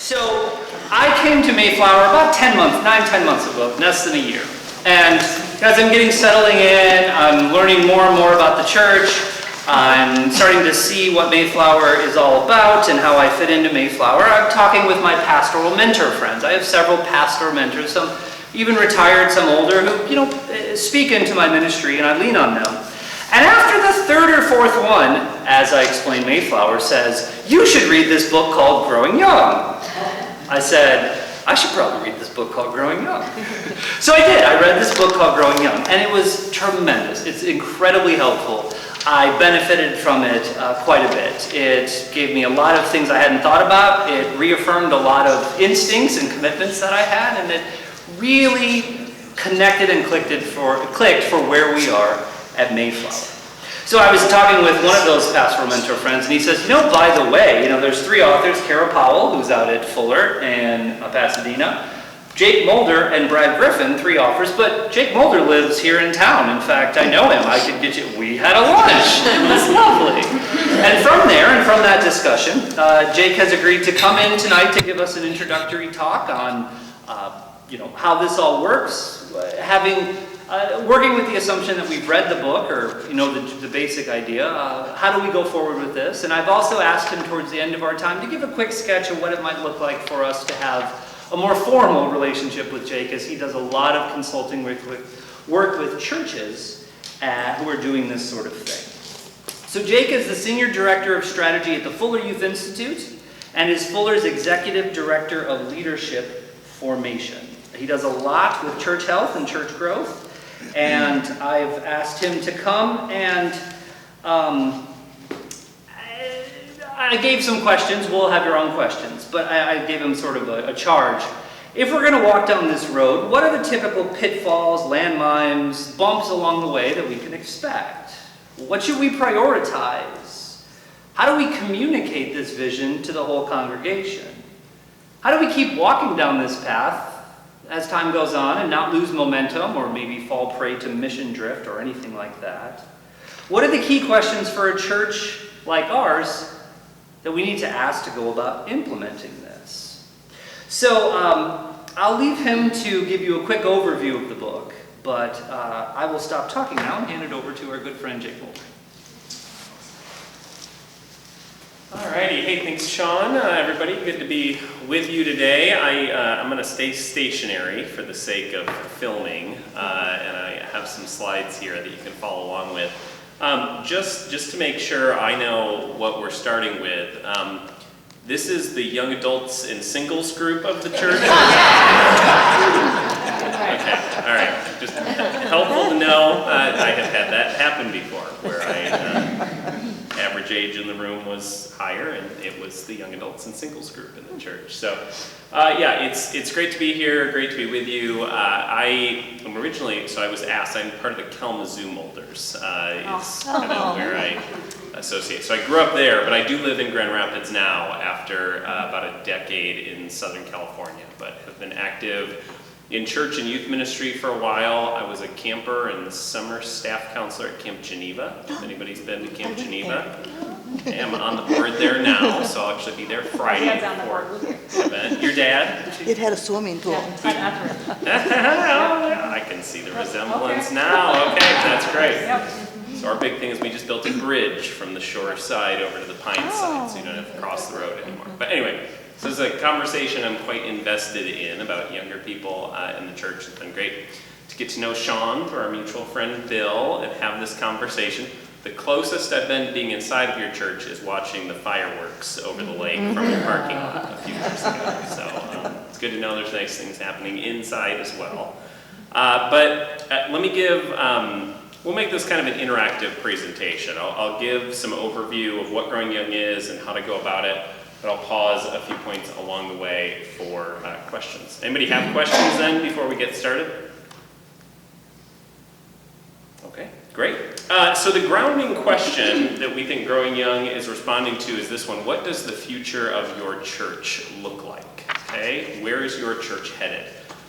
So I came to Mayflower about 10 months ago, less than a year. And as I'm getting settling in, I'm learning more and more about the church. I'm starting to see what Mayflower is all about and how I fit into Mayflower. I'm talking with my pastoral mentor friends. I have several pastoral mentors, some even retired, some older, who, speak into my ministry, and I lean on them. And after the third or fourth one, as I explained, Mayflower says, "You should read this book called Growing Young." I said, I should probably read this book called Growing Young. So I did. I read this book called Growing Young, and it was tremendous. It's incredibly helpful. I benefited from it quite a bit. It gave me a lot of things I hadn't thought about. It reaffirmed a lot of instincts and commitments that I had, and it really connected and clicked for where we are at Mayflower. So I was talking with one of those pastoral mentor friends, and he says, by the way, there's three authors, Kara Powell, who's out at Fuller in Pasadena, Jake Mulder, and Brad Griffin, three authors, but Jake Mulder lives here in town. In fact, I know him. I could get you, we had a lunch. It was lovely. And from there, and from that discussion, Jake has agreed to come in tonight to give us an introductory talk on, how this all works, working with the assumption that we've read the book, or the basic idea. How do we go forward with this? And I've also asked him towards the end of our time to give a quick sketch of what it might look like for us to have a more formal relationship with Jake, as he does a lot of consulting work with churches who are doing this sort of thing. So Jake is the Senior Director of Strategy at the Fuller Youth Institute and is Fuller's Executive Director of Leadership Formation. He does a lot with church health and church growth, and I've asked him to come, and I gave some questions. We'll have your own questions, but I gave him sort of a charge. If we're going to walk down this road, what are the typical pitfalls, landmines, bumps along the way that we can expect? What should we prioritize? How do we communicate this vision to the whole congregation? How do we keep walking down this path as time goes on and not lose momentum or maybe fall prey to mission drift or anything like that? What are the key questions for a church like ours that we need to ask to go about implementing this? So I'll leave him to give you a quick overview of the book, but I will stop talking now and hand it over to our good friend Jake Mulder. Alrighty, hey, thanks Sean. Everybody, good to be with you today. I'm going to stay stationary for the sake of filming, and I have some slides here that you can follow along with. Just to make sure I know what we're starting with, this is the young adults and singles group of the church? Okay, all right, just helpful to know. I have had that happen before, where average age in the room was higher, and it was the young adults and singles group in the church. So, yeah, it's great to be here, great to be with you. I was asked, I'm part of the Kalamazoo Mulders, is kind of where I associate. So I grew up there, but I do live in Grand Rapids now after about a decade in Southern California, but have been active in church and youth ministry for a while. I was a camper and summer staff counselor at Camp Geneva. If anybody's been to Camp Geneva, I'm on the board there now, so I'll actually be there Friday for the event. Your dad? It had a swimming pool. I can see the resemblance now. Okay, that's great. So our big thing is we just built a bridge from the shore side over to the pine side, so you don't have to cross the road anymore. But anyway, so this is a conversation I'm quite invested in about younger people in the church. It's been great to get to know Sean, through our mutual friend Bill, and have this conversation. The closest I've been to being inside of your church is watching the fireworks over the lake from your parking lot a few years ago. So it's good to know there's nice things happening inside as well. But let me give, we'll make this kind of an interactive presentation. I'll give some overview of what Growing Young is and how to go about it. But I'll pause a few points along the way for questions. Anybody have questions then before we get started? Okay, great. So the grounding question that we think Growing Young is responding to is this one. What does the future of your church look like? Okay, where is your church headed?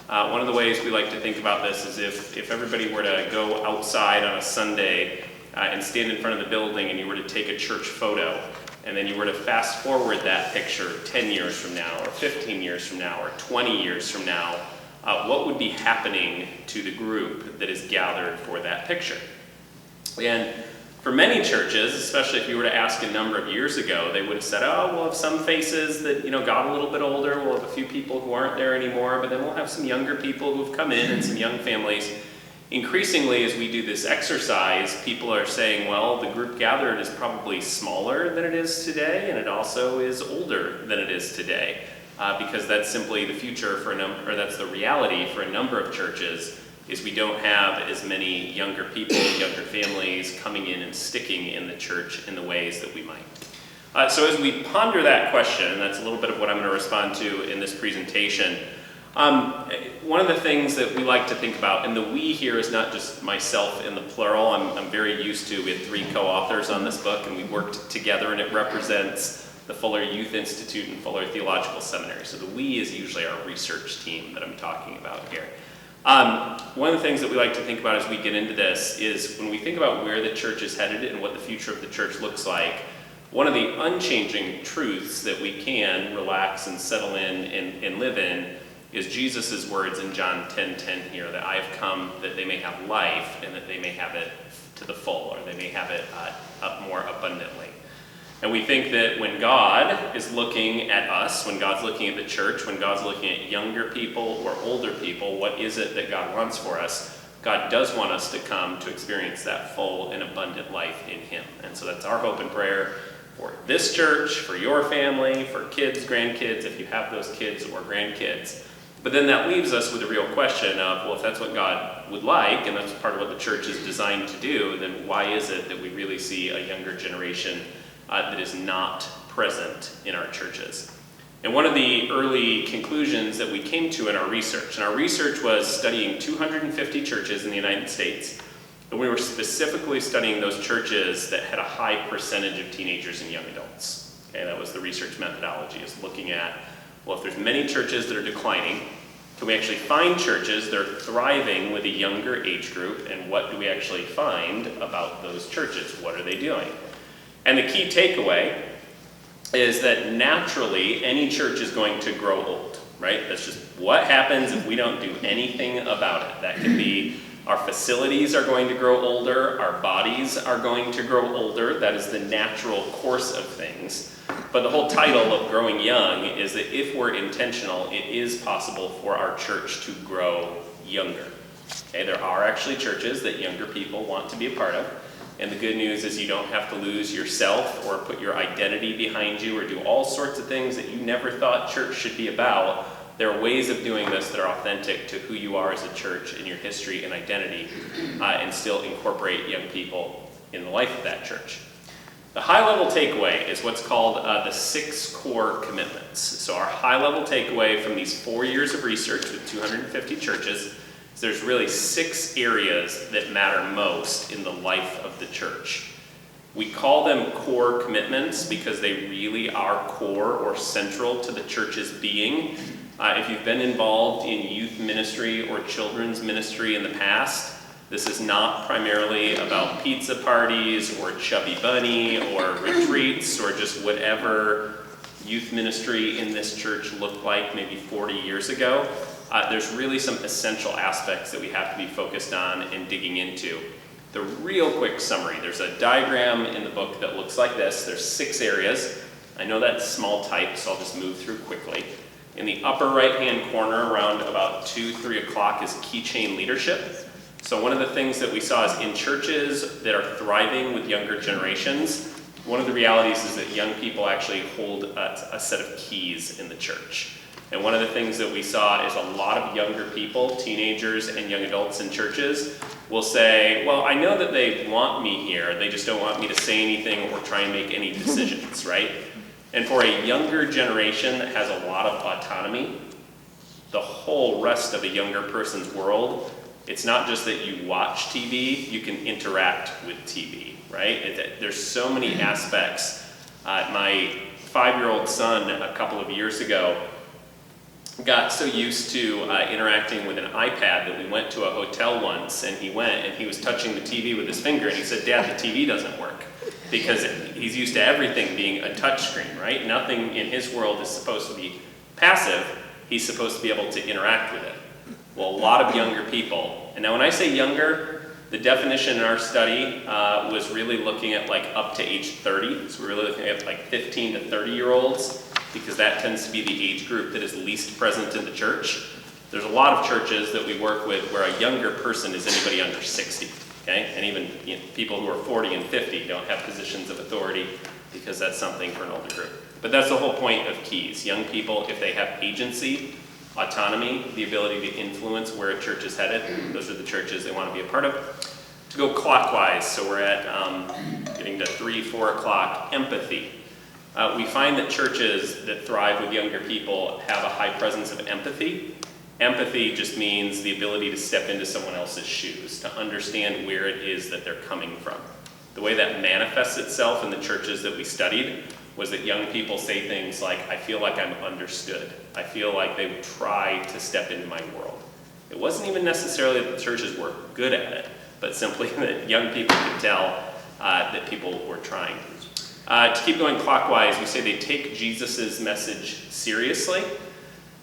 One of the ways we like to think about this is if everybody were to go outside on a Sunday and stand in front of the building and you were to take a church photo, and then you were to fast forward that picture 10 years from now, or 15 years from now, or 20 years from now, what would be happening to the group that is gathered for that picture? And for many churches, especially if you were to ask a number of years ago, they would have said, oh, we'll have some faces that got a little bit older, we'll have a few people who aren't there anymore, but then we'll have some younger people who've come in and some young families. Increasingly, as we do this exercise, people are saying, well, the group gathered is probably smaller than it is today, and it also is older than it is today, because that's simply the future for that's the reality for a number of churches, is we don't have as many younger people, younger families coming in and sticking in the church in the ways that we might. So as we ponder that question, and that's a little bit of what I'm going to respond to in this presentation, one of the things that we like to think about, and the we here is not just myself in the plural, I'm very used to, we had 3 co-authors on this book, and we worked together, and it represents the Fuller Youth Institute and Fuller Theological Seminary. So the we is usually our research team that I'm talking about here. One of the things that we like to think about as we get into this is when we think about where the church is headed and what the future of the church looks like, one of the unchanging truths that we can relax and settle in and live in is Jesus' words in John 10:10 here, that I have come that they may have life and that they may have it to the full, or they may have it more abundantly. And we think that when God is looking at us, when God's looking at the church, when God's looking at younger people or older people, what is it that God wants for us? God does want us to come to experience that full and abundant life in Him. And so that's our hope and prayer for this church, for your family, for kids, grandkids, if you have those kids or grandkids. But then that leaves us with a real question of, well, if that's what God would like, and that's part of what the church is designed to do, then why is it that we really see a younger generation that is not present in our churches? And one of the early conclusions that we came to in our research, and our research was studying 250 churches in the United States, and we were specifically studying those churches that had a high percentage of teenagers and young adults. Okay, that was the research methodology, is looking at, well, if there's many churches that are declining, can we actually find churches that are thriving with a younger age group, and what do we actually find about those churches? What are they doing? And the key takeaway is that naturally any church is going to grow old, right? That's just what happens if we don't do anything about it. That could be our facilities are going to grow older, our bodies are going to grow older. That is the natural course of things. But the whole title of Growing Young is that if we're intentional, it is possible for our church to grow younger. Okay, there are actually churches that younger people want to be a part of. And the good news is you don't have to lose yourself or put your identity behind you or do all sorts of things that you never thought church should be about. There are ways of doing this that are authentic to who you are as a church and your history and identity, and still incorporate young people in the life of that church. The high-level takeaway is what's called the 6 core commitments. So our high-level takeaway from these 4 years of research with 250 churches, there's really 6 areas that matter most in the life of the church. We call them core commitments because they really are core or central to the church's being. If you've been involved in youth ministry or children's ministry in the past, this is not primarily about pizza parties or Chubby Bunny or retreats or just whatever youth ministry in this church looked like maybe 40 years ago. There's really some essential aspects that we have to be focused on and digging into. The real quick summary, there's a diagram in the book that looks like this. There's 6 areas. I know that's small type, so I'll just move through quickly. In the upper right-hand corner, around about 2-3 o'clock, is keychain leadership. So one of the things that we saw is in churches that are thriving with younger generations, one of the realities is that young people actually hold a set of keys in the church. And one of the things that we saw is a lot of younger people, teenagers and young adults in churches, will say, well, I know that they want me here, they just don't want me to say anything or try and make any decisions, right? And for a younger generation that has a lot of autonomy, the whole rest of a younger person's world, it's not just that you watch TV, you can interact with TV, right? There's so many aspects. My 5-year-old son, a couple of years ago, got so used to interacting with an iPad that we went to a hotel once, and he was touching the TV with his finger, and he said, "Dad, the TV doesn't work." Because he's used to everything being a touch screen, right? Nothing in his world is supposed to be passive. He's supposed to be able to interact with it. Well, a lot of younger people, and now when I say younger, the definition in our study was really looking at like up to age 30. So we're really looking at like 15 to 30-year-olds, because that tends to be the age group that is least present in the church. There's a lot of churches that we work with where a younger person is anybody under 60, okay? And even people who are 40 and 50 don't have positions of authority, because that's something for an older group. But that's the whole point of keys. Young people, if they have agency, autonomy, the ability to influence where a church is headed, those are the churches they want to be a part of. To go clockwise, so we're at getting to 3, 4 o'clock, empathy. We find that churches that thrive with younger people have a high presence of empathy. Empathy just means the ability to step into someone else's shoes, to understand where it is that they're coming from. The way that manifests itself in the churches that we studied was that young people say things like, "I feel like I'm understood. I feel like they would try to step into my world." It wasn't even necessarily that the churches were good at it, but simply that young people could tell that people were trying. To keep going clockwise, we say they take Jesus' message seriously.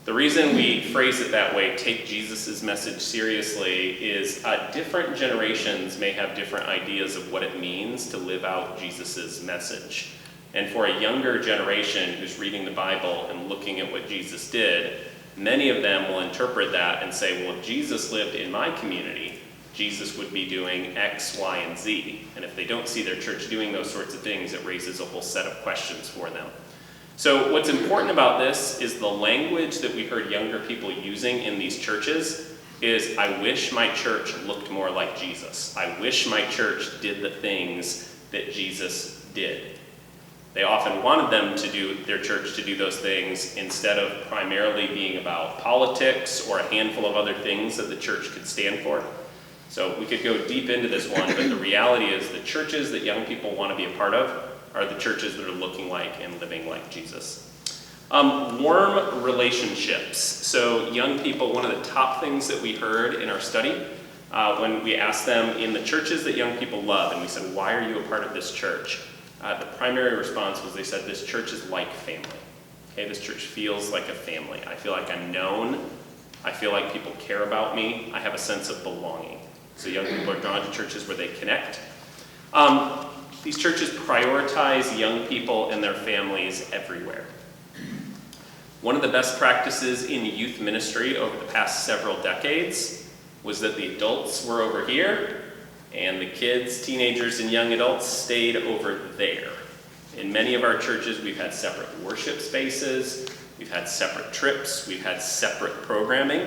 The reason we phrase it that way, take Jesus' message seriously, is different generations may have different ideas of what it means to live out Jesus' message. And for a younger generation who's reading the Bible and looking at what Jesus did, many of them will interpret that and say, well, if Jesus lived in my community, Jesus would be doing X, Y, and Z. And if they don't see their church doing those sorts of things, it raises a whole set of questions for them. So what's important about this is the language that we heard younger people using in these churches is, I wish my church looked more like Jesus. I wish my church did the things that Jesus did. They often wanted their church to do those things instead of primarily being about politics or a handful of other things that the church could stand for. So we could go deep into this one, but the reality is the churches that young people want to be a part of are the churches that are looking like and living like Jesus. Warm relationships. So young people, one of the top things that we heard in our study when we asked them in the churches that young people love, and we said, why are you a part of this church? The primary response was they said, this church is like family. Okay, this church feels like a family. I feel like I'm known. I feel like people care about me. I have a sense of belonging. So young people are drawn to churches where they connect. These churches prioritize young people and their families everywhere. One of the best practices in youth ministry over the past several decades was that the adults were over here and the kids, teenagers, and young adults stayed over there. In many of our churches, we've had separate worship spaces, we've had separate trips, we've had separate programming.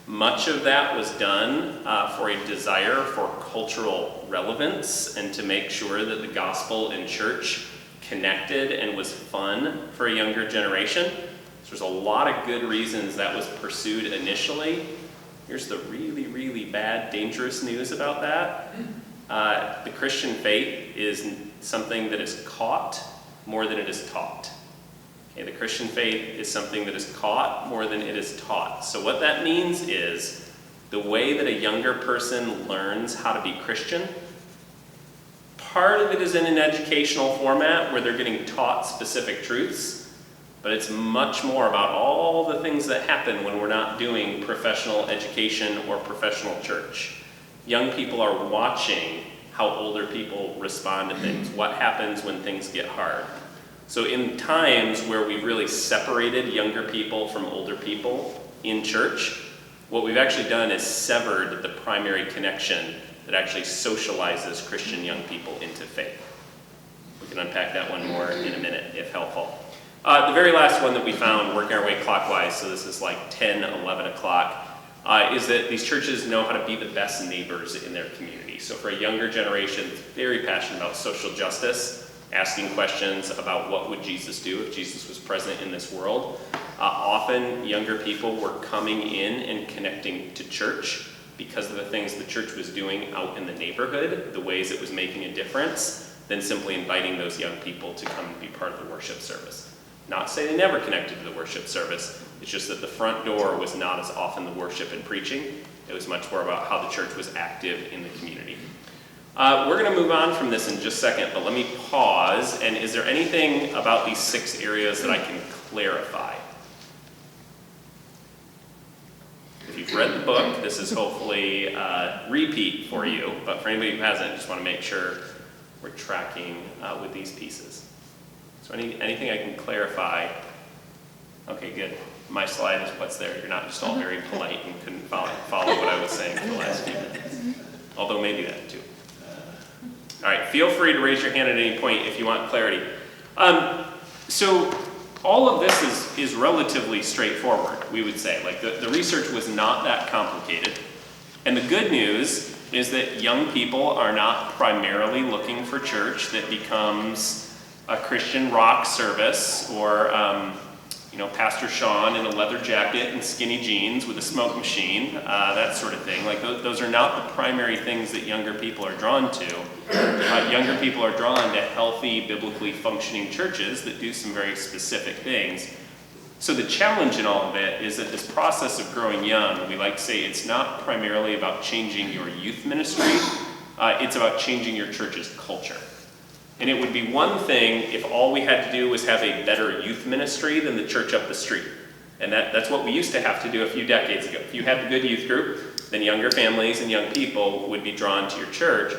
Much of that was done for a desire for cultural relevance and to make sure that the gospel and church connected and was fun for a younger generation. So there's a lot of good reasons that was pursued initially. Here's the really, really bad, dangerous news about that. The Christian faith is something that is caught more than it is taught. Okay, the Christian faith is something that is caught more than it is taught. So what that means is the way that a younger person learns how to be Christian, part of it is in an educational format where they're getting taught specific truths, but it's much more about all the things that happen when we're not doing professional education or professional church. Young people are watching how older people respond to things, what happens when things get hard. So in times where we've really separated younger people from older people in church, what we've actually done is severed the primary connection that actually socializes Christian young people into faith. We can unpack that one more in a minute, if helpful. The very last one that we found, working our way clockwise, so this is like 10, 11 o'clock, is that these churches know how to be the best neighbors in their community. So for a younger generation, very passionate about social justice, asking questions about what would Jesus do if Jesus was present in this world. Often younger people were coming in and connecting to church because of the things the church was doing out in the neighborhood, the ways it was making a difference, than simply inviting those young people to come and be part of the worship service. Not to say they never connected to the worship service, it's just that the front door was not as often the worship and preaching. It was much more about how the church was active in the community. We're going to move on from this in just a second, but let me pause. And is there anything about these 6 areas that I can clarify? If you've read the book, this is hopefully repeat for you, but for anybody who hasn't, I just want to make sure we're tracking with these pieces. So anything I can clarify? Okay, good. My slide is what's there. You're not just all very polite and couldn't follow what I was saying for the last few minutes. Although maybe that too. All right, feel free to raise your hand at any point if you want clarity. So all of this is relatively straightforward, we would say. Like the research was not that complicated. And the good news is that young people are not primarily looking for church that becomes a Christian rock service or Pastor Shawn in a leather jacket and skinny jeans with a smoke machine, that sort of thing. Like those are not the primary things that younger people are drawn to. Younger people are drawn to healthy, biblically functioning churches that do some very specific things. So the challenge in all of it is that this process of growing young, we like to say it's not primarily about changing your youth ministry, it's about changing your church's culture. And it would be one thing if all we had to do was have a better youth ministry than the church up the street. And that's what we used to have to do a few decades ago. If you had the good youth group, then younger families and young people would be drawn to your church.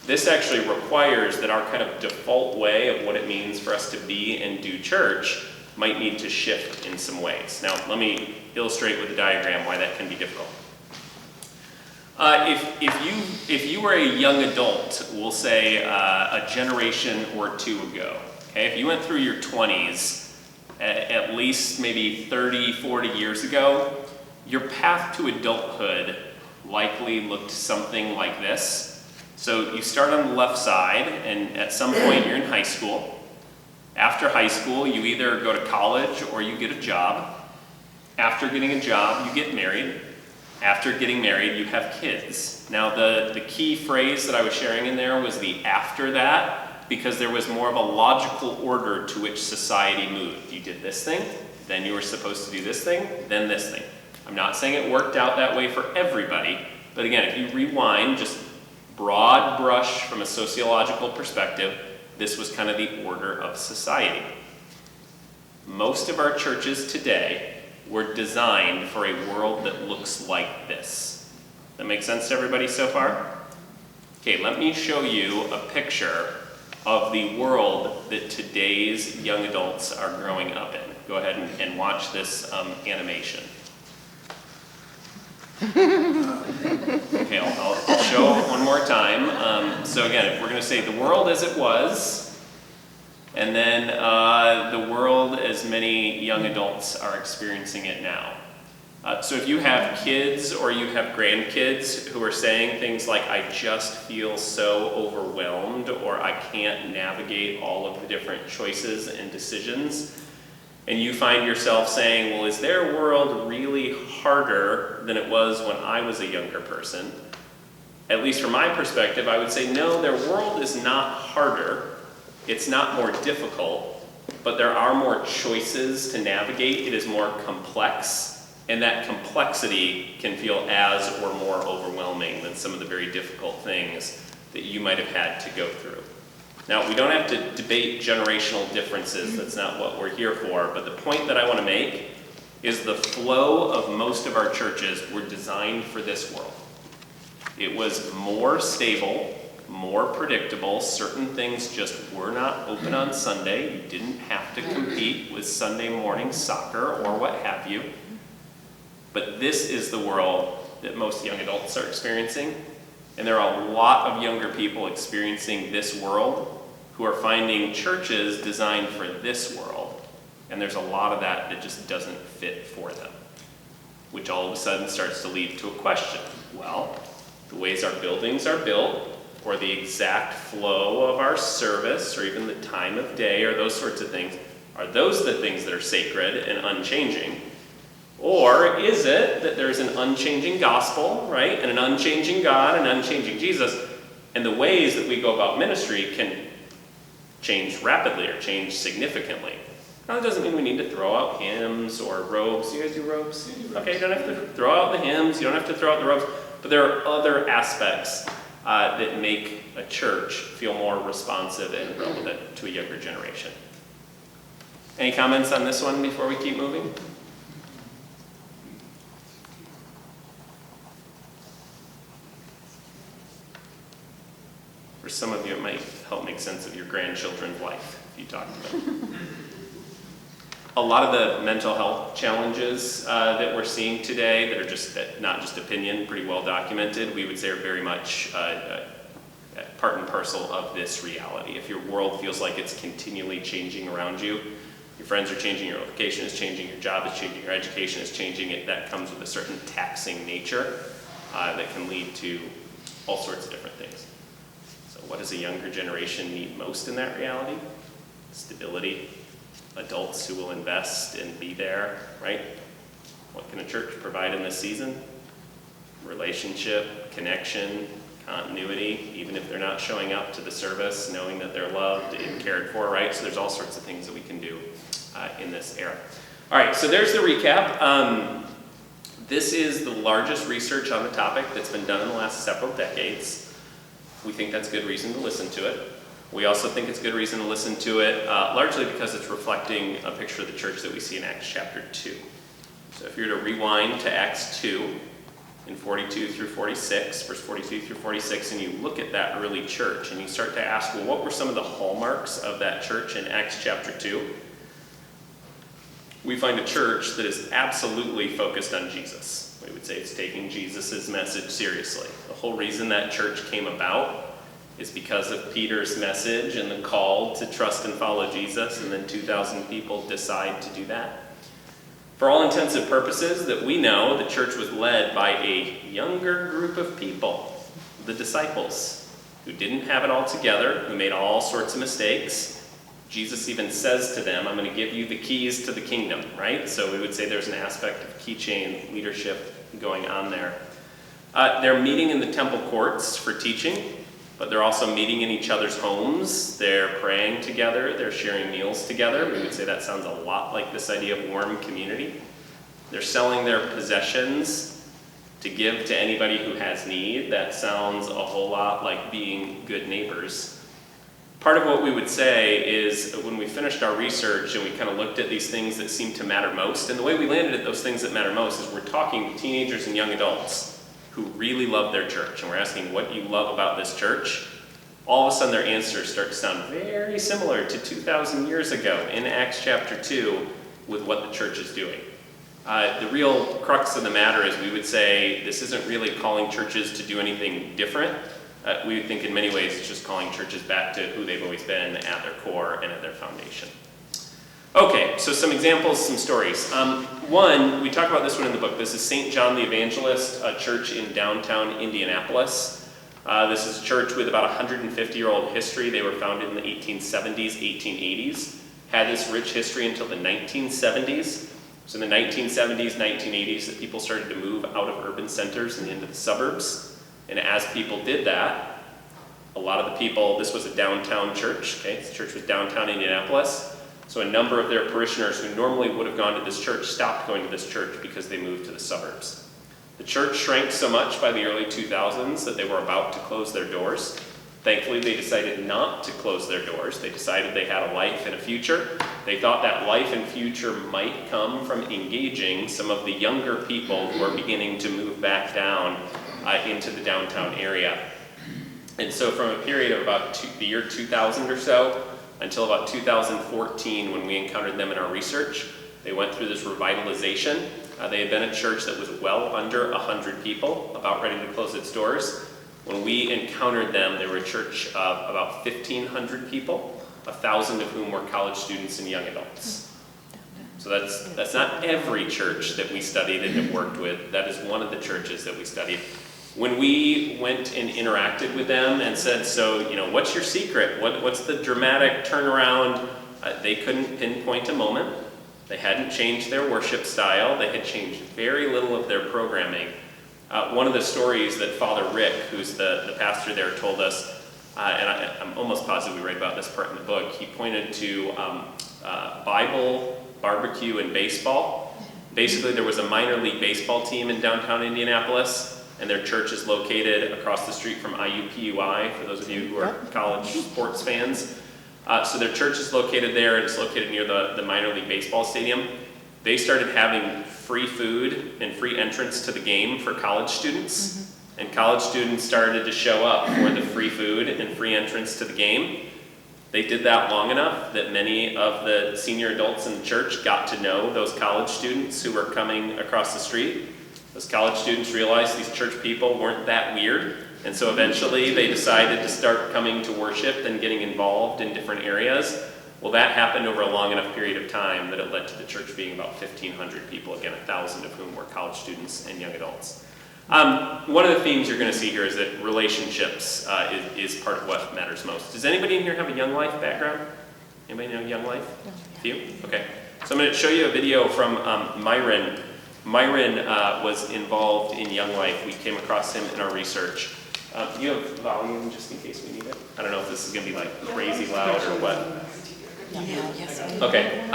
This actually requires that our kind of default way of what it means for us to be and do church might need to shift in some ways. Now, let me illustrate with a diagram why that can be difficult. If you were a young adult, we'll say a generation or two ago, okay? If you went through your 20s, at least maybe 30, 40 years ago, your path to adulthood likely looked something like this. So you start on the left side, and at some point you're in high school. After high school, you either go to college or you get a job. After getting a job, you get married. After getting married, you have kids. Now, the key phrase that I was sharing in there was the after that, because there was more of a logical order to which society moved. You did this thing, then you were supposed to do this thing, then this thing. I'm not saying it worked out that way for everybody, but again, if you rewind, just broad brush from a sociological perspective, this was kind of the order of society. Most of our churches today were designed for a world that looks like this. That make sense to everybody so far? Okay, let me show you a picture of the world that today's young adults are growing up in. Go ahead and watch this animation. Okay, I'll show it one more time. So again, if we're going to say the world as it was, and then the world as many young adults are experiencing it now. So if you have kids or you have grandkids who are saying things like, I just feel so overwhelmed, or I can't navigate all of the different choices and decisions, and you find yourself saying, well, is their world really harder than it was when I was a younger person? At least from my perspective, I would say, no, their world is not harder. It's not more difficult, but there are more choices to navigate. It is more complex, and that complexity can feel as or more overwhelming than some of the very difficult things that you might have had to go through. Now, we don't have to debate generational differences. That's not what we're here for, but the point that I want to make is the flow of most of our churches were designed for this world. It was more stable, more predictable. Certain things just were not open on Sunday. You didn't have to compete with Sunday morning soccer or what have you. But this is the world that most young adults are experiencing. And there are a lot of younger people experiencing this world who are finding churches designed for this world. And there's a lot of that just doesn't fit for them, which all of a sudden starts to lead to a question. Well, the ways our buildings are built, or the exact flow of our service, or even the time of day, or those sorts of things, are those the things that are sacred and unchanging? Or is it that there's an unchanging gospel, right, and an unchanging God, and an unchanging Jesus, and the ways that we go about ministry can change rapidly or change significantly, Now, that doesn't mean we need to throw out hymns or robes. You guys do robes? Okay, you don't have to throw out the hymns, you don't have to throw out the robes, but there are other aspects that make a church feel more responsive and relevant to a younger generation. Any comments on this one before we keep moving? For some of you, it might help make sense of your grandchildren's life if you talk to them. A lot of the mental health challenges that we're seeing today that are just not just opinion, pretty well documented, we would say are very much part and parcel of this reality. If your world feels like it's continually changing around you, your friends are changing, your location is changing, your job is changing, your education is changing, that comes with a certain taxing nature that can lead to all sorts of different things. So what does a younger generation need most in that reality? Stability. Adults who will invest and be there, right? What can a church provide in this season? Relationship, connection, continuity, even if they're not showing up to the service, knowing that they're loved and cared for, right? So there's all sorts of things that we can do in this era. All right, so there's the recap. This is the largest research on the topic that's been done in the last several decades. We think that's good reason to listen to it. We also think it's good reason to listen to it, largely because it's reflecting a picture of the church that we see in Acts chapter 2. So if you were to rewind to Acts 2, in 42 through 46, verse 42 through 46, and you look at that early church, and you start to ask, well, what were some of the hallmarks of that church in Acts chapter 2? We find a church that is absolutely focused on Jesus. We would say it's taking Jesus' message seriously. The whole reason that church came about is because of Peter's message and the call to trust and follow Jesus, and then 2,000 people decide to do that. For all intents and purposes that we know, the church was led by a younger group of people, the disciples, who didn't have it all together, who made all sorts of mistakes. Jesus even says to them, I'm going to give you the keys to the kingdom, right? So we would say there's an aspect of keychain leadership going on there. They're meeting in the temple courts for teaching, but they're also meeting in each other's homes. They're praying together. They're sharing meals together. We would say that sounds a lot like this idea of warm community. They're selling their possessions to give to anybody who has need. That sounds a whole lot like being good neighbors. Part of what we would say is when we finished our research and we kind of looked at these things that seem to matter most, and the way we landed at those things that matter most is we're talking to teenagers and young adults who really love their church, and we're asking, what do you love about this church? All of a sudden their answers start to sound very similar to 2,000 years ago in Acts chapter 2 with what the church is doing. The real crux of the matter is we would say this isn't really calling churches to do anything different. We would think in many ways it's just calling churches back to who they've always been at their core and at their foundation. Okay, so some examples, some stories. One, we talk about this one in the book. This is St. John the Evangelist, a church in downtown Indianapolis. This is a church with about 150-year-old history. They were founded in the 1870s, 1880s. Had this rich history until the 1970s. So in the 1970s, 1980s, that people started to move out of urban centers and into the suburbs. And as people did that, a lot of the people, this was a downtown church, okay? This church was downtown Indianapolis. So a number of their parishioners who normally would have gone to this church stopped going to this church because they moved to the suburbs. The church shrank so much by the early 2000s that they were about to close their doors. Thankfully, they decided not to close their doors. They decided they had a life and a future. They thought that life and future might come from engaging some of the younger people who are beginning to move back down into the downtown area. And so from a period of about the year 2000 or so, until about 2014 when we encountered them in our research. They went through this revitalization. They had been a church that was well under 100 people, about ready to close its doors. When we encountered them, they were a church of about 1,500 people, 1,000 of whom were college students and young adults. So that's not every church that we studied and have worked with. That is one of the churches that we studied. When we went and interacted with them and said, so, what's your secret? What's the dramatic turnaround? They couldn't pinpoint a moment. They hadn't changed their worship style. They had changed very little of their programming. One of the stories that Father Rick, who's the pastor there, told us, and I'm almost positive we read about this part in the book, he pointed to Bible, barbecue, and baseball. Basically, there was a minor league baseball team in downtown Indianapolis, and their church is located across the street from IUPUI, for those of you who are college sports fans. So their church is located there, and it's located near the minor league baseball stadium. They started having free food and free entrance to the game for college students, and college students started to show up for the free food and free entrance to the game. They did that long enough that many of the senior adults in the church got to know those college students who were coming across the street. Those college students realized these church people weren't that weird, and so eventually they decided to start coming to worship and getting involved in different areas. Well, that happened over a long enough period of time that it led to the church being about 1,500 people, again, 1,000 of whom were college students and young adults. One of the themes you're going to see here is that relationships is part of what matters most. Does anybody in here have a Young Life background? Anybody know Young Life? A few? Okay. So I'm going to show you a video from Myron. Myron was involved in Young Life. We came across him in our research. You have volume just in case we need it? I don't know if this is going to be like crazy loud or what. Okay.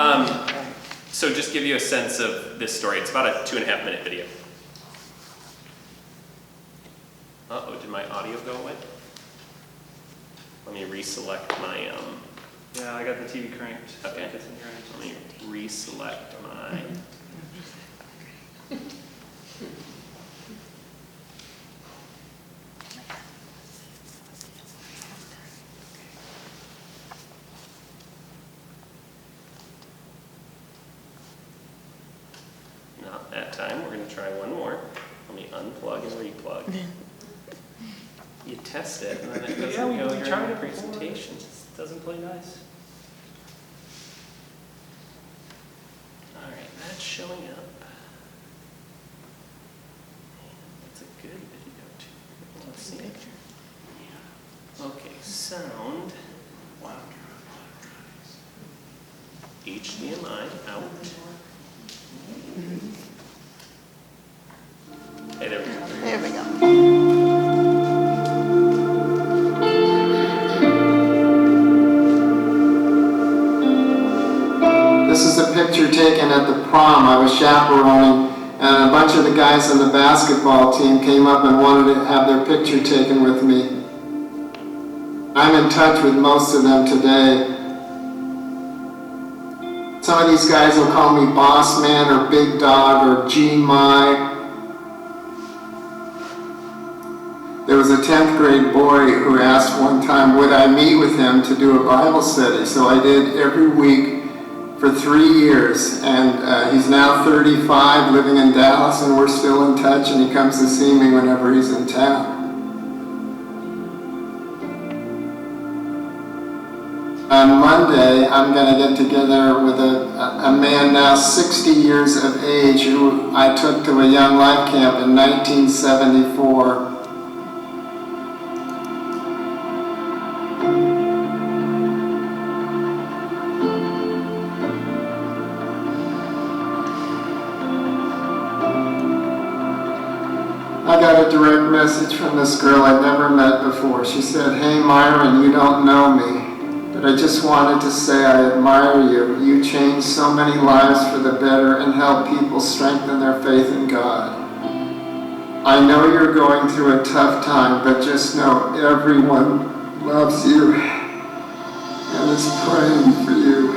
So just give you a sense of this story. It's about a 2.5-minute video. Uh-oh, did my audio go away? Let me reselect my, Yeah, I got the TV cranked. Okay. Let me reselect my... Not that time. We're going to try one more. Let me unplug and replug. You test it, and then it doesn't go here in the presentation. It doesn't play nice. All right, that's showing up. That's a good video, too. Let's see. Okay, sound. Wow. HDMI out. Hey, there we go. There we go. This is a picture taken at the prom. I was chaperoning, and a bunch of the guys on the basketball team came up and wanted to have their picture taken with me. I'm in touch with most of them today. Some of these guys will call me Boss Man or Big Dog or G-My. There was a 10th grade boy who asked one time would I meet with him to do a Bible study. So I did every week for 3 years, and he's now 35, living in Dallas, and we're still in touch, and he comes to see me whenever he's in town. On Monday, I'm going to get together with a man now 60 years of age who I took to a Young Life camp in 1974. I got a direct message from this girl I'd never met before. She said, "Hey Myron, you don't know me, but I just wanted to say I admire you. You changed so many lives for the better and help people strengthen their faith in God. I know you're going through a tough time, but just know everyone loves you and is praying for you."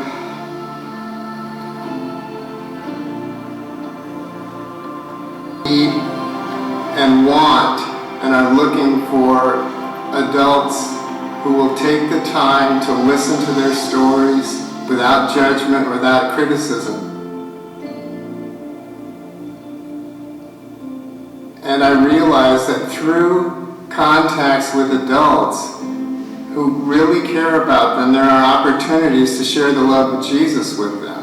And want and are looking for adults who will take the time to listen to their stories without judgment, without criticism. And I realize that through contacts with adults who really care about them, there are opportunities to share the love of Jesus with them.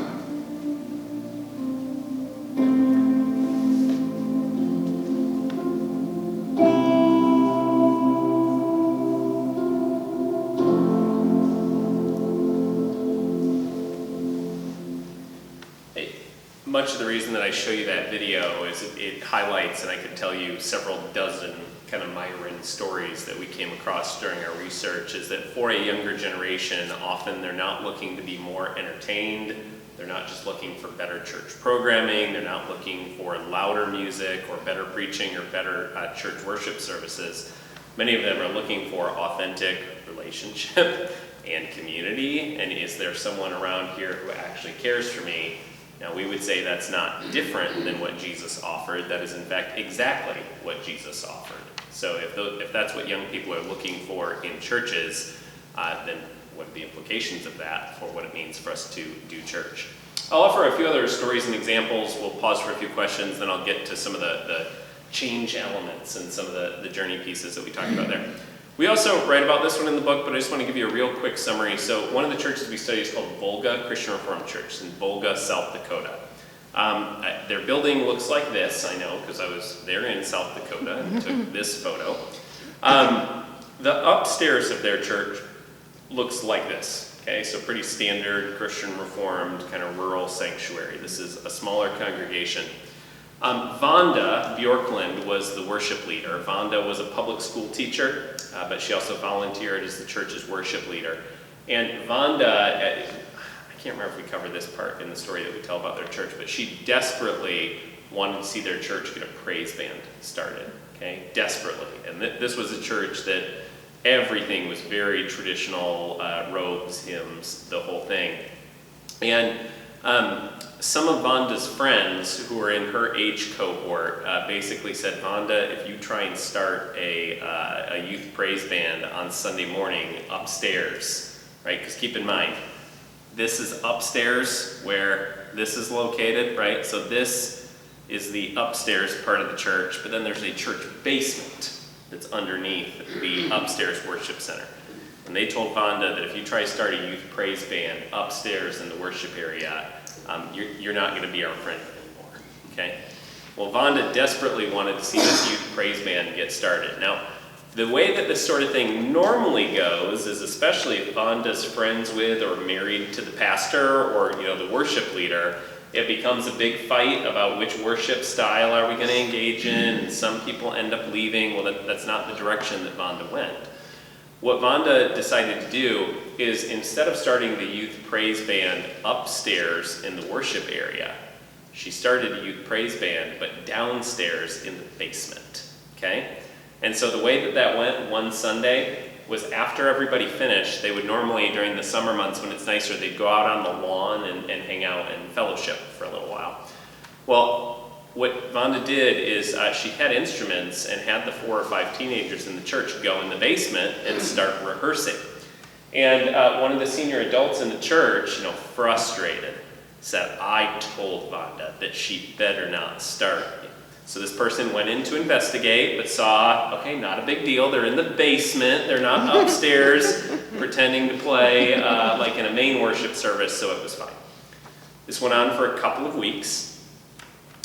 Much of the reason that I show you that video is it highlights, and I could tell you several dozen kind of Myron stories that we came across during our research is that for a younger generation, often they're not looking to be more entertained. They're not just looking for better church programming. They're not looking for louder music or better preaching or better church worship services. Many of them are looking for authentic relationship and community. And is there someone around here who actually cares for me? Now, we would say that's not different than what Jesus offered. That is, in fact, exactly what Jesus offered. So if that's what young people are looking for in churches, then what are the implications of that for what it means for us to do church? I'll offer a few other stories and examples. We'll pause for a few questions, then I'll get to some of the change elements and some of the journey pieces that we talked about there. We also write about this one in the book, but I just want to give you a real quick summary. So one of the churches we study is called Volga Christian Reformed Church in Volga, South Dakota. Their building looks like this, I know, because I was there in South Dakota and took this photo. The upstairs of their church looks like this, okay? So pretty standard Christian Reformed kind of rural sanctuary. This is a smaller congregation. Vanda Bjorklund was the worship leader. Vanda was a public school teacher, but she also volunteered as the church's worship leader. And Vanda, I can't remember if we covered this part in the story that we tell about their church, but she desperately wanted to see their church get a praise band started, okay? Desperately. And this was a church that everything was very traditional, robes, hymns, the whole thing. And some of Vanda's friends who were in her age cohort basically said, Vanda, if you try and start a youth praise band on Sunday morning upstairs, right? Because keep in mind, this is upstairs where this is located, right? So this is the upstairs part of the church, but then there's a church basement that's underneath the upstairs worship center. And they told Vanda that if you try to start a youth praise band upstairs in the worship area, you're not going to be our friend anymore, okay? Well, Vanda desperately wanted to see this youth praise band get started. Now, the way that this sort of thing normally goes is, especially if Vanda's friends with or married to the pastor or, the worship leader, it becomes a big fight about which worship style are we going to engage in, and some people end up leaving. Well, that's not the direction that Vanda went. What Vanda decided to do is, instead of starting the youth praise band upstairs in the worship area, she started a youth praise band, but downstairs in the basement, okay? And so the way that went one Sunday was, after everybody finished, they would normally, during the summer months when it's nicer, they'd go out on the lawn and hang out and fellowship for a little while. Well, what Vanda did is she had instruments and had the 4 or 5 teenagers in the church go in the basement and start rehearsing. And one of the senior adults in the church, frustrated, said, I told Vanda that she better not start. So this person went in to investigate, but saw, okay, not a big deal. They're in the basement. They're not upstairs pretending to play like in a main worship service, so it was fine. This went on for a couple of weeks.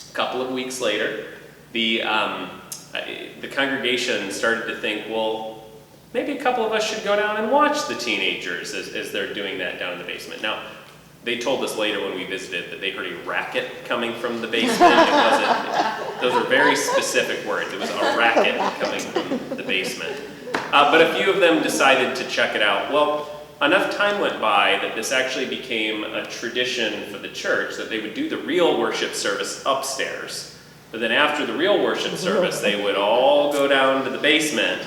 A couple of weeks later, the congregation started to think, well, maybe a couple of us should go down and watch the teenagers as they're doing that down in the basement. Now, they told us later when we visited that they heard a racket coming from the basement. Those are very specific words. It was a racket coming from the basement. But a few of them decided to check it out. Well, enough time went by that this actually became a tradition for the church, that they would do the real worship service upstairs. But then after the real worship service, they would all go down to the basement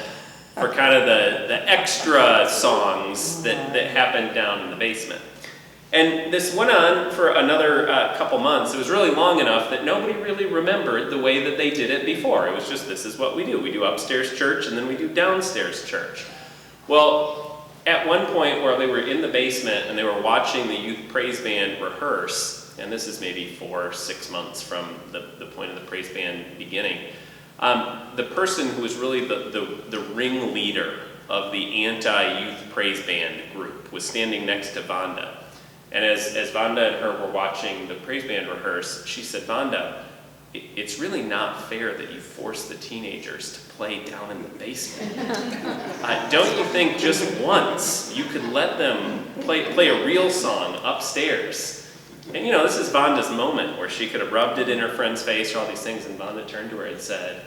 for kind of the extra songs that happened down in the basement. And this went on for another couple months. It was really long enough that nobody really remembered the way that they did it before. It was just, this is what we do. We do upstairs church, and then we do downstairs church. Well, at one point where they were in the basement and they were watching the youth praise band rehearse, and this is maybe 4 or 6 months from the point of the praise band beginning, the person who was really the ringleader of the anti-youth praise band group was standing next to Vanda. And as Vanda and her were watching the praise band rehearse, she said, Vanda, it's really not fair that you force the teenagers to play down in the basement. Don't you think just once you could let them play a real song upstairs? And this is Vanda's moment where she could have rubbed it in her friend's face or all these things, and Vanda turned to her and said,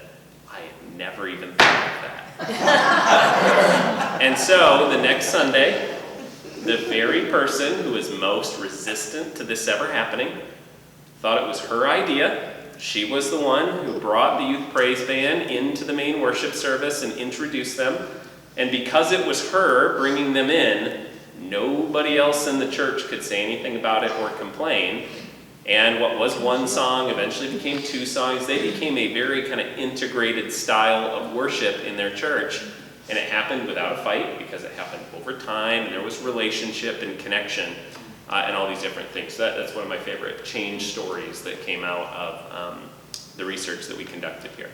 I am never even thought of that. And so the next Sunday, the very person who was most resistant to this ever happening thought it was her idea. She was the one who brought the youth praise band into the main worship service and introduced them. And because it was her bringing them in, nobody else in the church could say anything about it or complain. And what was one song eventually became two songs. They became a very kind of integrated style of worship in their church. And it happened without a fight because it happened over time. And there was relationship and connection and all these different things. So that's one of my favorite change stories that came out of the research that we conducted here.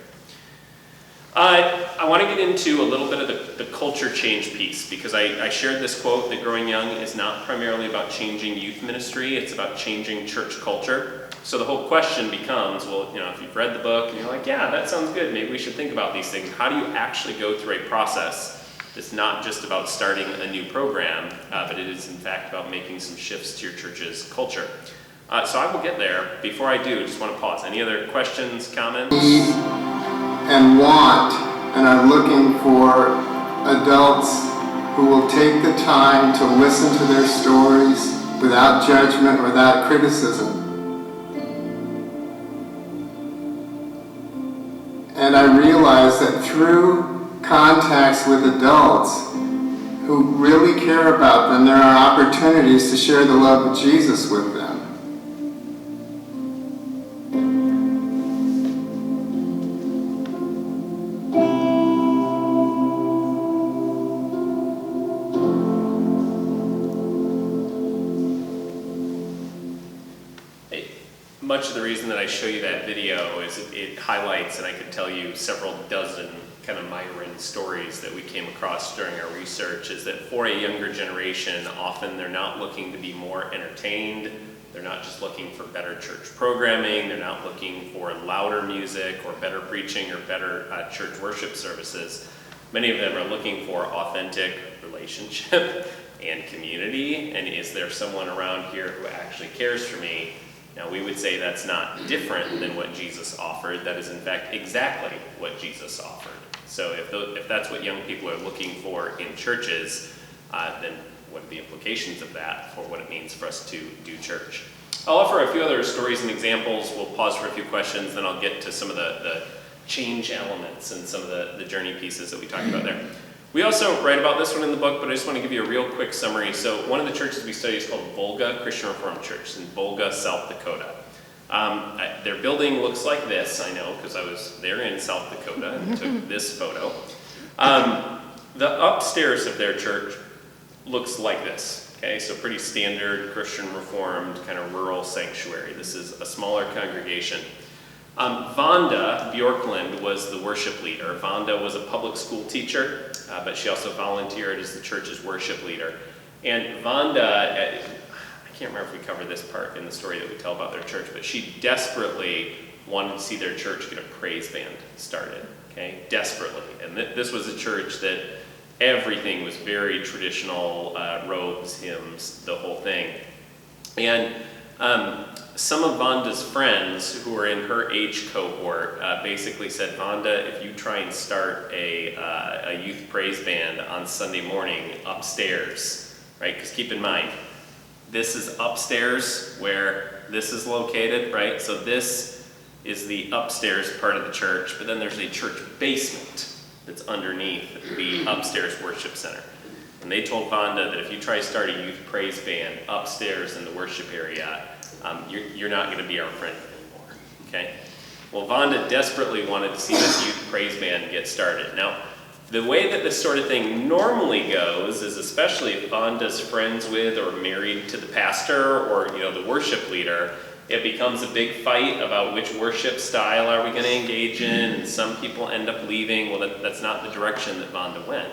I want to get into a little bit of the culture change piece, because I shared this quote that growing young is not primarily about changing youth ministry, it's about changing church culture. So the whole question becomes, well, if you've read the book and you're like, yeah, that sounds good, maybe we should think about these things. How do you actually go through a process that's not just about starting a new program, but it is in fact about making some shifts to your church's culture? So I will get there. Before I do, just want to pause. Any other questions, comments? And want and are looking for adults who will take the time to listen to their stories without judgment or without criticism. And I realize that through contacts with adults who really care about them, there are opportunities to share the love of Jesus with them. Much of the reason that I show you that video is it highlights, and I could tell you several dozen kind of Myron stories that we came across during our research, is that for a younger generation, often they're not looking to be more entertained, they're not just looking for better church programming, they're not looking for louder music or better preaching or better church worship services. Many of them are looking for authentic relationship and community, and is there someone around here who actually cares for me? Now, we would say that's not different than what Jesus offered. That is, in fact, exactly what Jesus offered. So if that's what young people are looking for in churches, then what are the implications of that for what it means for us to do church? I'll offer a few other stories and examples. We'll pause for a few questions, then I'll get to some of the change elements and some of the journey pieces that we talked about there. We also write about this one in the book, but I just want to give you a real quick summary. So one of the churches we study is called Volga Christian Reformed Church in Volga, South Dakota. Their building looks like this, I know, because I was there in South Dakota and took this photo. The upstairs of their church looks like this, okay? So pretty standard Christian Reformed kind of rural sanctuary. This is a smaller congregation. Vanda Bjorklund was the worship leader. Vanda was a public school teacher, but she also volunteered as the church's worship leader. And Vanda, I can't remember if we covered this part in the story that we tell about their church, but she desperately wanted to see their church get a praise band started, okay? Desperately. And this was a church that everything was very traditional, robes, hymns, the whole thing. And some of Vanda's friends who were in her age cohort basically said, Vanda, if you try and start a youth praise band on Sunday morning upstairs, right? Because keep in mind, this is upstairs where this is located, right? So this is the upstairs part of the church, but then there's a church basement that's underneath the upstairs worship center. And they told Vanda that if you try to start a youth praise band upstairs in the worship area, you're not going to be our friend anymore, okay? Well, Vanda desperately wanted to see this youth praise band get started. Now, the way that this sort of thing normally goes is, especially if Vanda's friends with or married to the pastor or, the worship leader, it becomes a big fight about which worship style are we going to engage in, and some people end up leaving. Well, that's not the direction that Vanda went.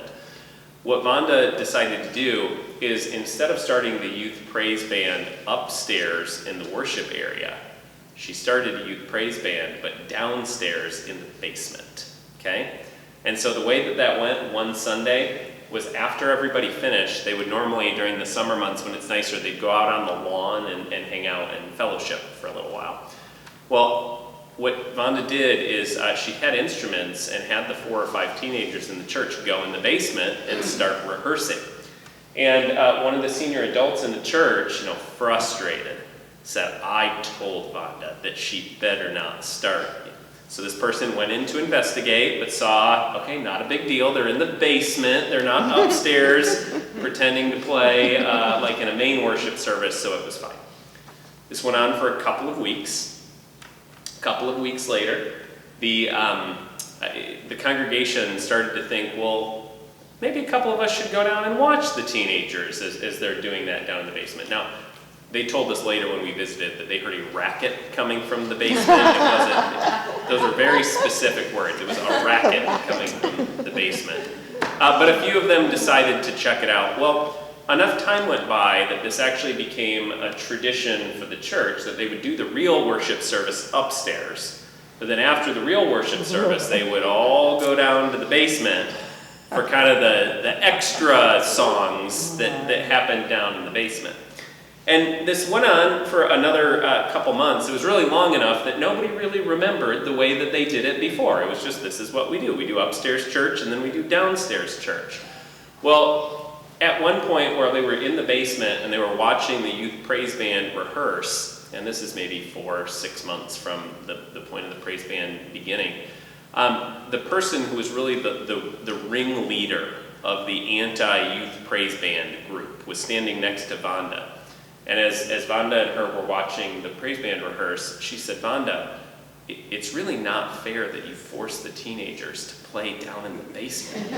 What Vanda decided to do is, instead of starting the youth praise band upstairs in the worship area, she started a youth praise band, but downstairs in the basement, okay? And so the way that went one Sunday was, after everybody finished, they would normally, during the summer months when it's nicer, they'd go out on the lawn and hang out and fellowship for a little while. Well, what Vonda did is she had instruments and had the 4 or 5 teenagers in the church go in the basement and start rehearsing. And one of the senior adults in the church, frustrated, said, I told Vonda that she better not start. So this person went in to investigate, but saw, okay, not a big deal. They're in the basement. They're not upstairs pretending to play like in a main worship service, so it was fine. This went on for a couple of weeks. A couple of weeks later, the congregation started to think, well, maybe a couple of us should go down and watch the teenagers as they're doing that down in the basement. Now, they told us later when we visited that they heard a racket coming from the basement. Those are very specific words. It was a racket coming from the basement. But a few of them decided to check it out. Well, enough time went by that this actually became a tradition for the church that they would do the real worship service upstairs. But then after the real worship service, they would all go down to the basement for kind of the extra songs that happened down in the basement. And this went on for another couple months. It was really long enough that nobody really remembered the way that they did it before. It was just, this is what we do. We do upstairs church and then we do downstairs church. Well, at one point where they were in the basement and they were watching the youth praise band rehearse, and this is maybe 4 or 6 months from the point of the praise band beginning, the person who was really the ringleader of the anti-youth praise band group was standing next to Vonda. And as Vonda and her were watching the praise band rehearse, she said, Vonda, it's really not fair that you force the teenagers to play down in the basement.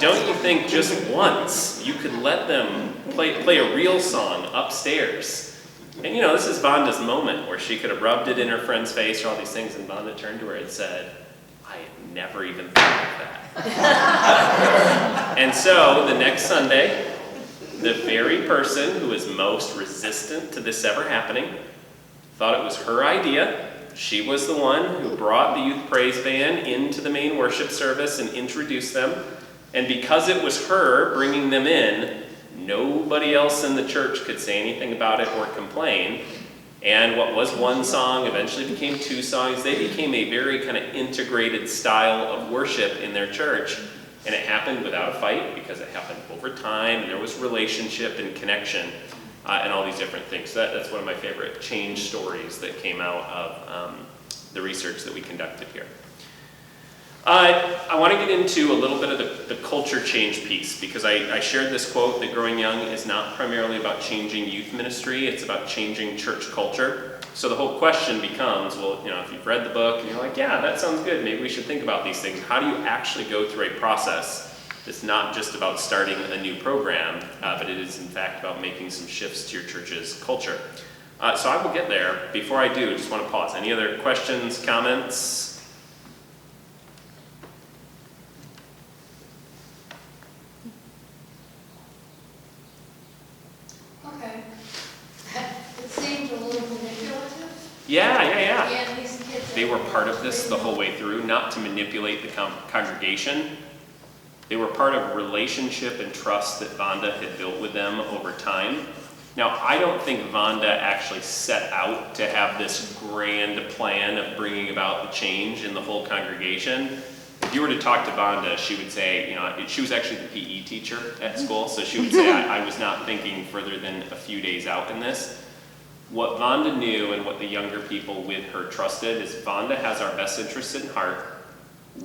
Don't you think just once you could let them play a real song upstairs? And this is Vonda's moment where she could have rubbed it in her friend's face or all these things, and Vonda turned to her and said, I had never even thought of that. And so the next Sunday, the very person who was most resistant to this ever happening thought it was her idea. She was the one who brought the youth praise band into the main worship service and introduced them. And because it was her bringing them in, nobody else in the church could say anything about it or complain. And what was one song eventually became 2 songs. They became a very kind of integrated style of worship in their church. And it happened without a fight because it happened over time, and there was relationship and connection and all these different things. So that's one of my favorite change stories that came out of the research that we conducted here. I want to get into a little bit of the culture change piece, because I shared this quote that growing young is not primarily about changing youth ministry, it's about changing church culture. So the whole question becomes, well, if you've read the book and you're like, yeah, that sounds good, maybe we should think about these things. How do you actually go through a process that's not just about starting a new program, but it is in fact about making some shifts to your church's culture? So I will get there. Before I do, I just want to pause. Any other questions, comments? Okay. It seemed a little manipulative. Yeah. And these kids They were part of this the whole way through, not to manipulate the congregation. They were part of relationship and trust that Vonda had built with them over time. Now, I don't think Vonda actually set out to have this grand plan of bringing about the change in the whole congregation. If you were to talk to Vonda, she would say, she was actually the PE teacher at school, so she would say, I was not thinking further than a few days out in this. What Vonda knew and what the younger people with her trusted is Vonda has our best interests in heart.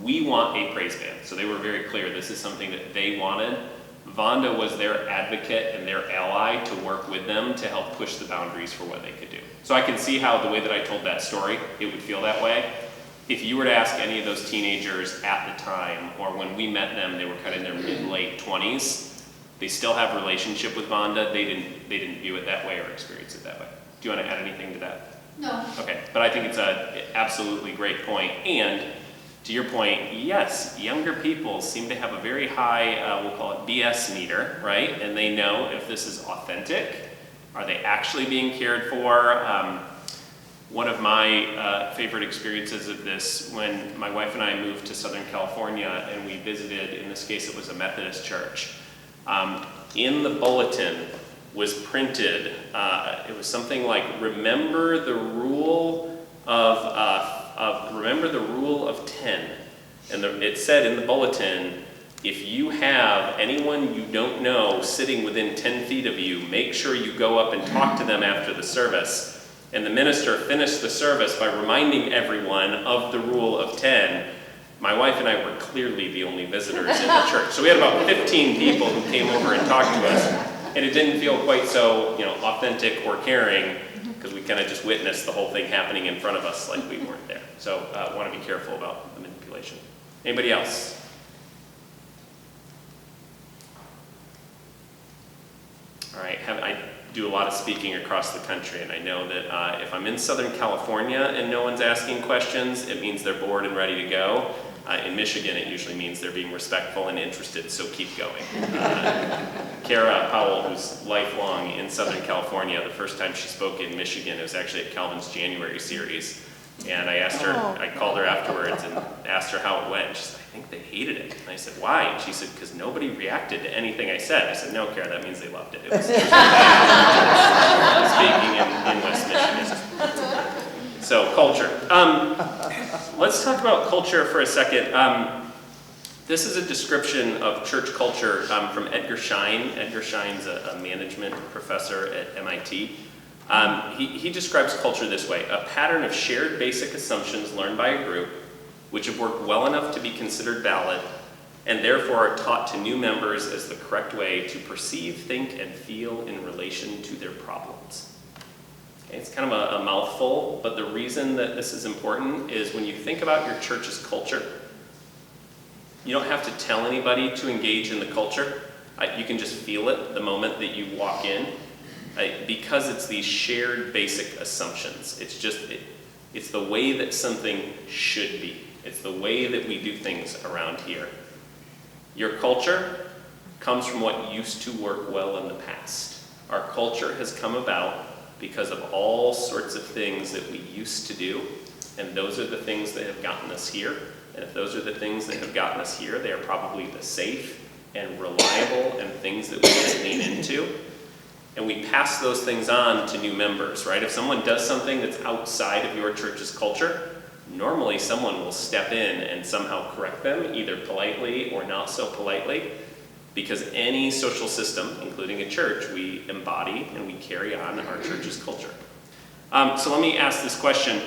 We want a praise band. So they were very clear this is something that they wanted. Vonda was their advocate and their ally to work with them to help push the boundaries for what they could do. So I can see how the way that I told that story, it would feel that way. If you were to ask any of those teenagers at the time, or when we met them, they were kind of in their mid-late 20s, they still have a relationship with Vonda. They didn't view it that way or experience it that way. Do you want to add anything to that? No. Okay, but I think it's an absolutely great point. And to your point, yes, younger people seem to have a very high, we'll call it BS meter, right? And they know if this is authentic. Are they actually being cared for? One of my favorite experiences of this, when my wife and I moved to Southern California and we visited, in this case it was a Methodist church. In the bulletin was printed, it was something like, remember the rule of remember the rule of 10. And it said in the bulletin, if you have anyone you don't know sitting within 10 feet of you, make sure you go up and talk to them after the service. And the minister finished the service by reminding everyone of the rule of 10. My wife and I were clearly the only visitors in the church. So we had about 15 people who came over and talked to us. And it didn't feel quite so, authentic or caring, because we kind of just witnessed the whole thing happening in front of us like we weren't there. So I want to be careful about the manipulation. Anybody else? All right, I do a lot of speaking across the country, and I know that if I'm in Southern California and no one's asking questions, it means they're bored and ready to go. In Michigan, it usually means they're being respectful and interested, so keep going. Kara Powell, who's lifelong in Southern California, the first time she spoke in Michigan, it was actually at Calvin's January series. And I asked her, I called her afterwards and asked her how it went. She said, I think they hated it. And I said, why? And she said, because nobody reacted to anything I said. I said, no, Kara, that means they loved it. It was speaking in West Michigan. So, culture. Let's talk about culture for a second. This is a description of church culture from Edgar Schein. Edgar Schein's a management professor at MIT. He describes culture this way: a pattern of shared basic assumptions learned by a group, which have worked well enough to be considered valid, and therefore are taught to new members as the correct way to perceive, think, and feel in relation to their problems. Okay, it's kind of a mouthful, but the reason that this is important is when you think about your church's culture, you don't have to tell anybody to engage in the culture. You can just feel it the moment that you walk in. Because it's these shared basic assumptions. It's the way that something should be. It's the way that we do things around here. Your culture comes from what used to work well in the past. Our culture has come about because of all sorts of things that we used to do, and those are the things that have gotten us here. And if those are the things that have gotten us here, they are probably the safe and reliable and things that we can lean into. And we pass those things on to new members, right? If someone does something that's outside of your church's culture, normally someone will step in and somehow correct them, either politely or not so politely, because any social system, including a church, we embody and we carry on our church's culture. So let me ask this question.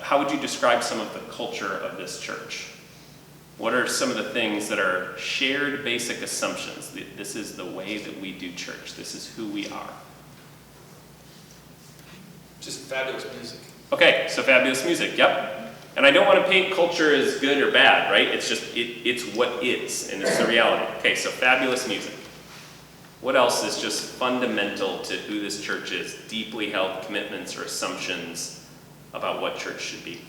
How would you describe some of the culture of this church? What are some of the things that are shared basic assumptions? This is the way that we do church. This is who we are. Just fabulous music. Okay, so fabulous music, yep. And I don't want to paint culture as good or bad, right? It's just, it's what is, and it's the reality. Okay, so fabulous music. What else is just fundamental to who this church is? Deeply held commitments or assumptions about what church should be.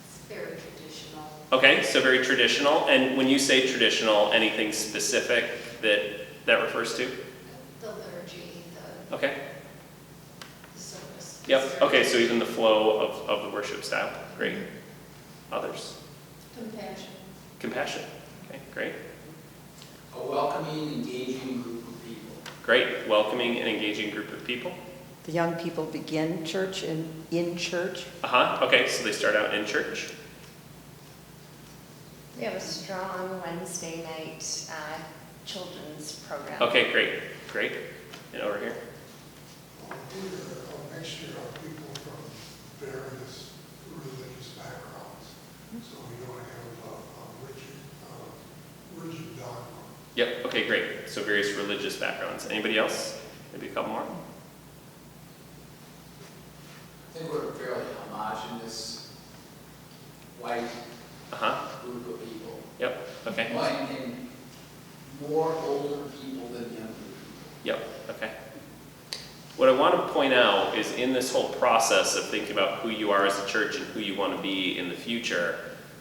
It's very traditional. Okay, so very traditional. And when you say traditional, anything specific that refers to? The liturgy, Okay. the service. Yep. Okay, so even the flow of the worship style. Great. Others? Compassion. Compassion. Okay, great. A welcoming, engaging group of people. Great. Welcoming and engaging group of people. The young people begin church in church. Okay, so they start out in church. We have a strong Wednesday night children's program. Okay, great. And over here? A mixture of people from various religious backgrounds, so we don't have a rigid dogma. Yep, okay, great. So various religious backgrounds. Anybody else? Maybe a couple more? I think we're a fairly homogeneous, white group of people. Yep, okay. And more older people than younger people. Yep, okay. What I want to point out is in this whole process of thinking about who you are as a church and who you want to be in the future,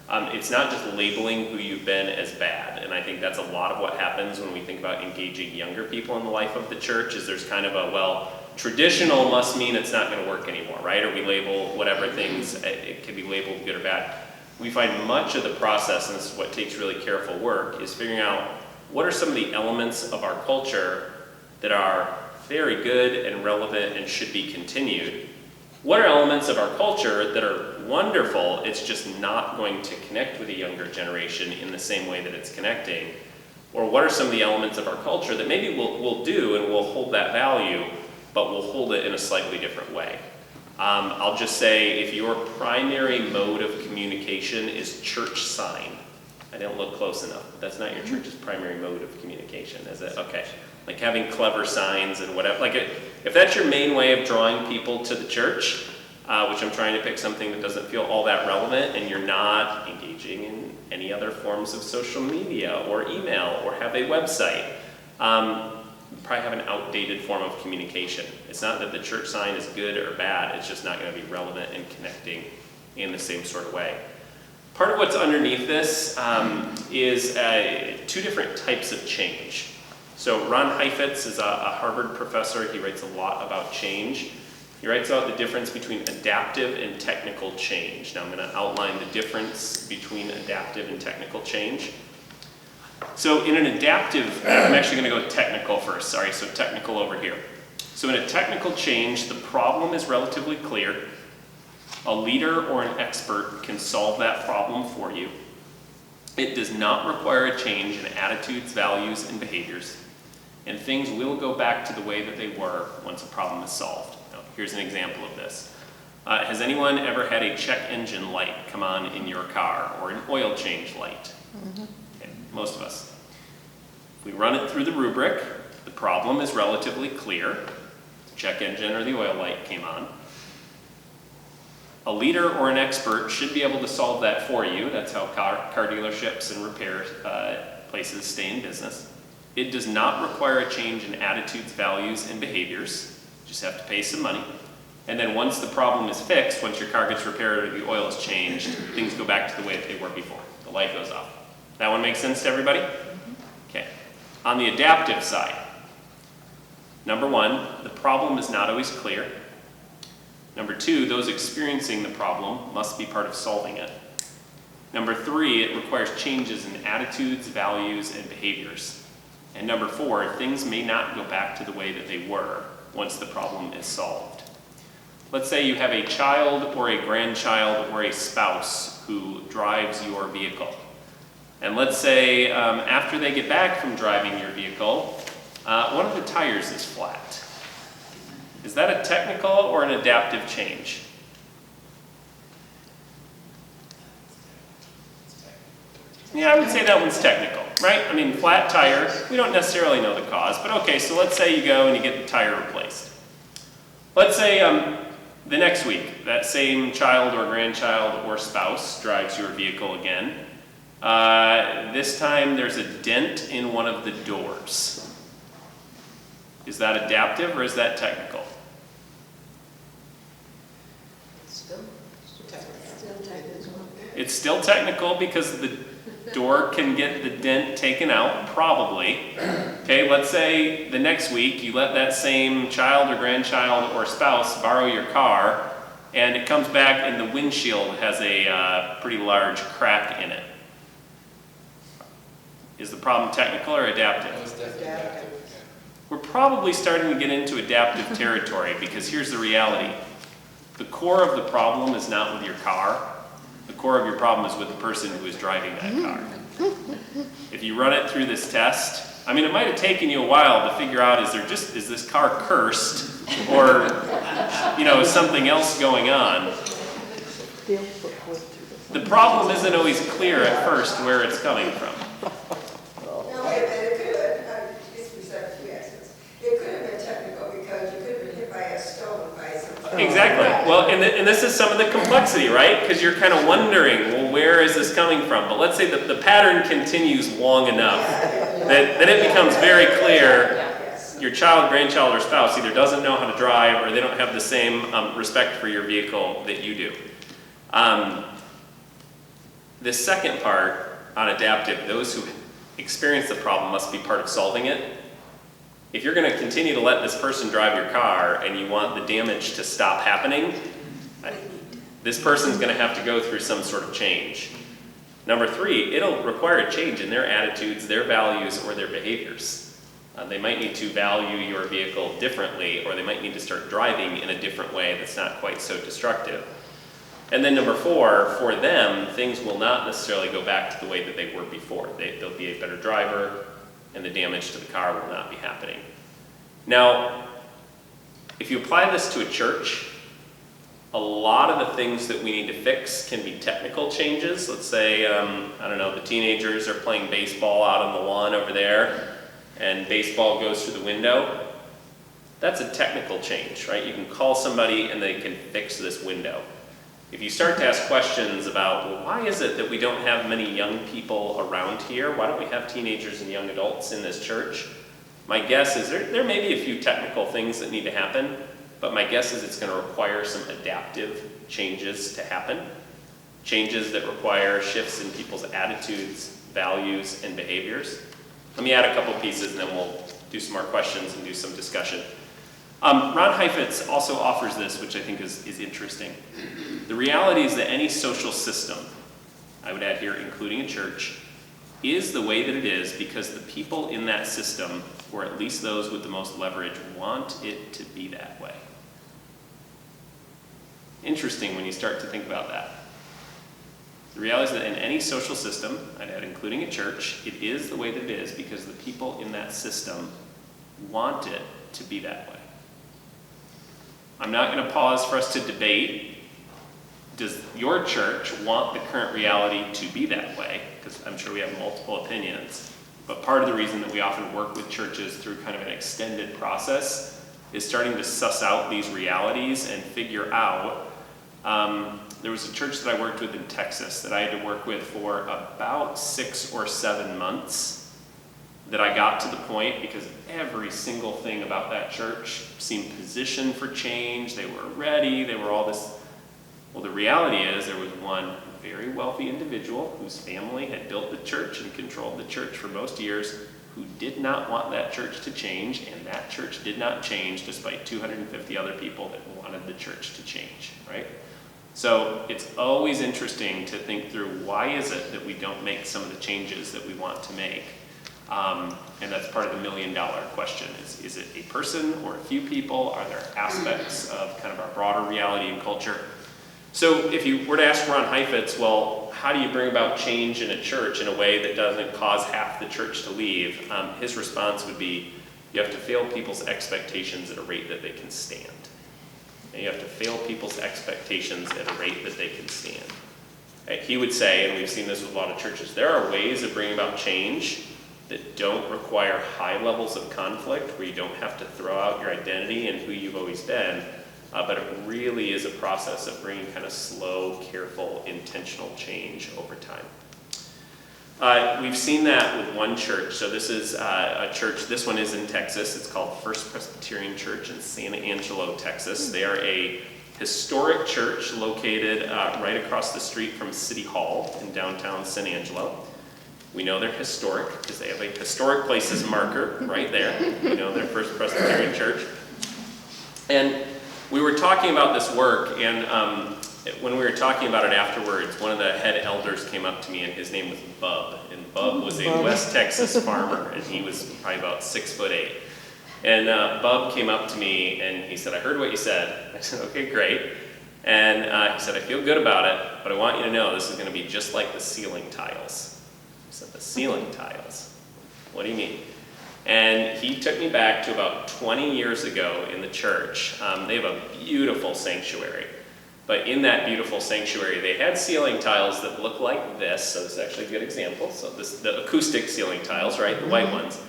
it's not just labeling who you've been as bad. And I think that's a lot of what happens when we think about engaging younger people in the life of the church, is there's kind of a, well, traditional must mean it's not going to work anymore, right? Or we label whatever things, it can be labeled good or bad. We find much of the process, and this is what takes really careful work, is figuring out what are some of the elements of our culture that are very good and relevant and should be continued, What are elements of our culture that are wonderful, it's just not going to connect with a younger generation in the same way that it's connecting? Or what are some of the elements of our culture that maybe we'll do and we'll hold that value, but we'll hold it in a slightly different way? I'll just say, if your primary mode of communication is church sign, I didn't look close enough, but that's not your church's primary mode of communication, is it? Okay. Like having clever signs and whatever. Like if that's your main way of drawing people to the church, which I'm trying to pick something that doesn't feel all that relevant, and you're not engaging in any other forms of social media or email or have a website, you probably have an outdated form of communication. It's not that the church sign is good or bad, it's just not going to be relevant and connecting in the same sort of way. Part of what's underneath this is two different types of change. So Ron Heifetz is a Harvard professor. He writes a lot about change. He writes about the difference between adaptive and technical change. Now I'm going to outline the difference between adaptive and technical change. So in an adaptive, I'm actually going to go with technical first. Sorry, so technical over here. So in a technical change, the problem is relatively clear. A leader or an expert can solve that problem for you. It does not require a change in attitudes, values, and behaviors. And things will go back to the way that they were once a problem is solved. Now, here's an example of this. Has anyone ever had a check engine light come on in your car, or an oil change light? Mm-hmm. Okay, most of us. If we run it through the rubric, the problem is relatively clear. The check engine or the oil light came on. A leader or an expert should be able to solve that for you. That's how car dealerships and repair places stay in business. It does not require a change in attitudes, values, and behaviors. You just have to pay some money. And then once the problem is fixed, once your car gets repaired or the oil is changed, things go back to the way that they were before. The light goes off. That one makes sense to everybody? Okay. On the adaptive side, number one, the problem is not always clear. Number two, those experiencing the problem must be part of solving it. Number three, it requires changes in attitudes, values, and behaviors. And number four, things may not go back to the way that they were once the problem is solved. Let's say you have a child or a grandchild or a spouse who drives your vehicle. And let's say after they get back from driving your vehicle, one of the tires is flat. Is that a technical or an adaptive change? Yeah, I would say that one's technical, right? I mean, flat tire, we don't necessarily know the cause, but okay, so let's say you go and you get the tire replaced. Let's say the next week, that same child or grandchild or spouse drives your vehicle again. This time there's a dent in one of the doors. Is that adaptive or is that technical? It's still technical because the door can get the dent taken out, probably. Okay, let's say the next week you let that same child or grandchild or spouse borrow your car, and it comes back and the windshield has a pretty large crack in it. Is the problem technical or adaptive? That was definitely adaptive. We're probably starting to get into adaptive territory because here's the reality. The core of the problem is not with your car. The core of your problem is with the person who is driving that car. If you run it through this test, I mean, it might have taken you a while to figure out, is this car cursed or, is something else going on? The problem isn't always clear at first where it's coming from. No, it could have, just besides two accidents, it could have been technical because you could have been hit by a stone by something. Exactly. Well, and this is some of the complexity, right? Because you're kind of wondering, well, where is this coming from? But let's say that the pattern continues long enough that it becomes very clear your child, grandchild, or spouse either doesn't know how to drive or they don't have the same respect for your vehicle that you do. The second part on adaptive, those who experience the problem must be part of solving it. If you're going to continue to let this person drive your car and you want the damage to stop happening, this person's going to have to go through some sort of change. Number three, it'll require a change in their attitudes, their values, or their behaviors. They might need to value your vehicle differently, or they might need to start driving in a different way that's not quite so destructive. And then number 4, for them, things will not necessarily go back to the way that they were before. They'll be a better driver, and the damage to the car will not be happening. Now, if you apply this to a church, a lot of the things that we need to fix can be technical changes. Let's say, I don't know, the teenagers are playing baseball out on the lawn over there, and baseball goes through the window. That's a technical change, right? You can call somebody and they can fix this window. If you start to ask questions about, well, why is it that we don't have many young people around here? Why don't we have teenagers and young adults in this church? My guess is there may be a few technical things that need to happen, but my guess is it's going to require some adaptive changes to happen. Changes that require shifts in people's attitudes, values, and behaviors. Let me add a couple pieces and then we'll do some more questions and do some discussion. Ron Heifetz also offers this, which I think is interesting. The reality is that any social system, I would add here including a church, is the way that it is because the people in that system, or at least those with the most leverage, want it to be that way. Interesting when you start to think about that. The reality is that in any social system, I'd add including a church, it is the way that it is because the people in that system want it to be that way. I'm not going to pause for us to debate, does your church want the current reality to be that way? Because I'm sure we have multiple opinions. But part of the reason that we often work with churches through kind of an extended process is starting to suss out these realities and figure out. There was a church that I worked with in Texas that I had to work with for about 6 or 7 months that I got to the point because every single thing about that church seemed positioned for change. They were ready. They were all this. Well, the reality is there was one very wealthy individual whose family had built the church and controlled the church for most years who did not want that church to change, and that church did not change despite 250 other people that wanted the church to change, right? So it's always interesting to think through why is it that we don't make some of the changes that we want to make. And that's part of the $1 million question. Is it a person or a few people? Are there aspects of kind of our broader reality and culture? So if you were to ask Ron Heifetz, well, how do you bring about change in a church in a way that doesn't cause half the church to leave? His response would be, you have to fail people's expectations at a rate that they can stand. And you have to fail people's expectations at a rate that they can stand. He would say, and we've seen this with a lot of churches, there are ways of bringing about change that don't require high levels of conflict, where you don't have to throw out your identity and who you've always been, but it really is a process of bringing kind of slow, careful, intentional change over time. We've seen that with one church. So this is a church, this one is in Texas. It's called First Presbyterian Church in San Angelo, Texas. They are a historic church located right across the street from City Hall in downtown San Angelo. We know they're historic because they have a historic places marker right there. We know they're First Presbyterian Church. And we were talking about this work, and when we were talking about it afterwards, one of the head elders came up to me, and his name was Bub. And Bub was a West Texas farmer, and he was probably about 6'8". And Bub came up to me, and he said, I heard what you said. I said, okay, great. And he said, I feel good about it, but I want you to know this is going to be just like the ceiling tiles. I said, the ceiling tiles? What do you mean? And he took me back to about 20 years ago in the church. They have a beautiful sanctuary. But in that beautiful sanctuary, they had ceiling tiles that look like this. So this is actually a good example. So the acoustic ceiling tiles, right? The white ones.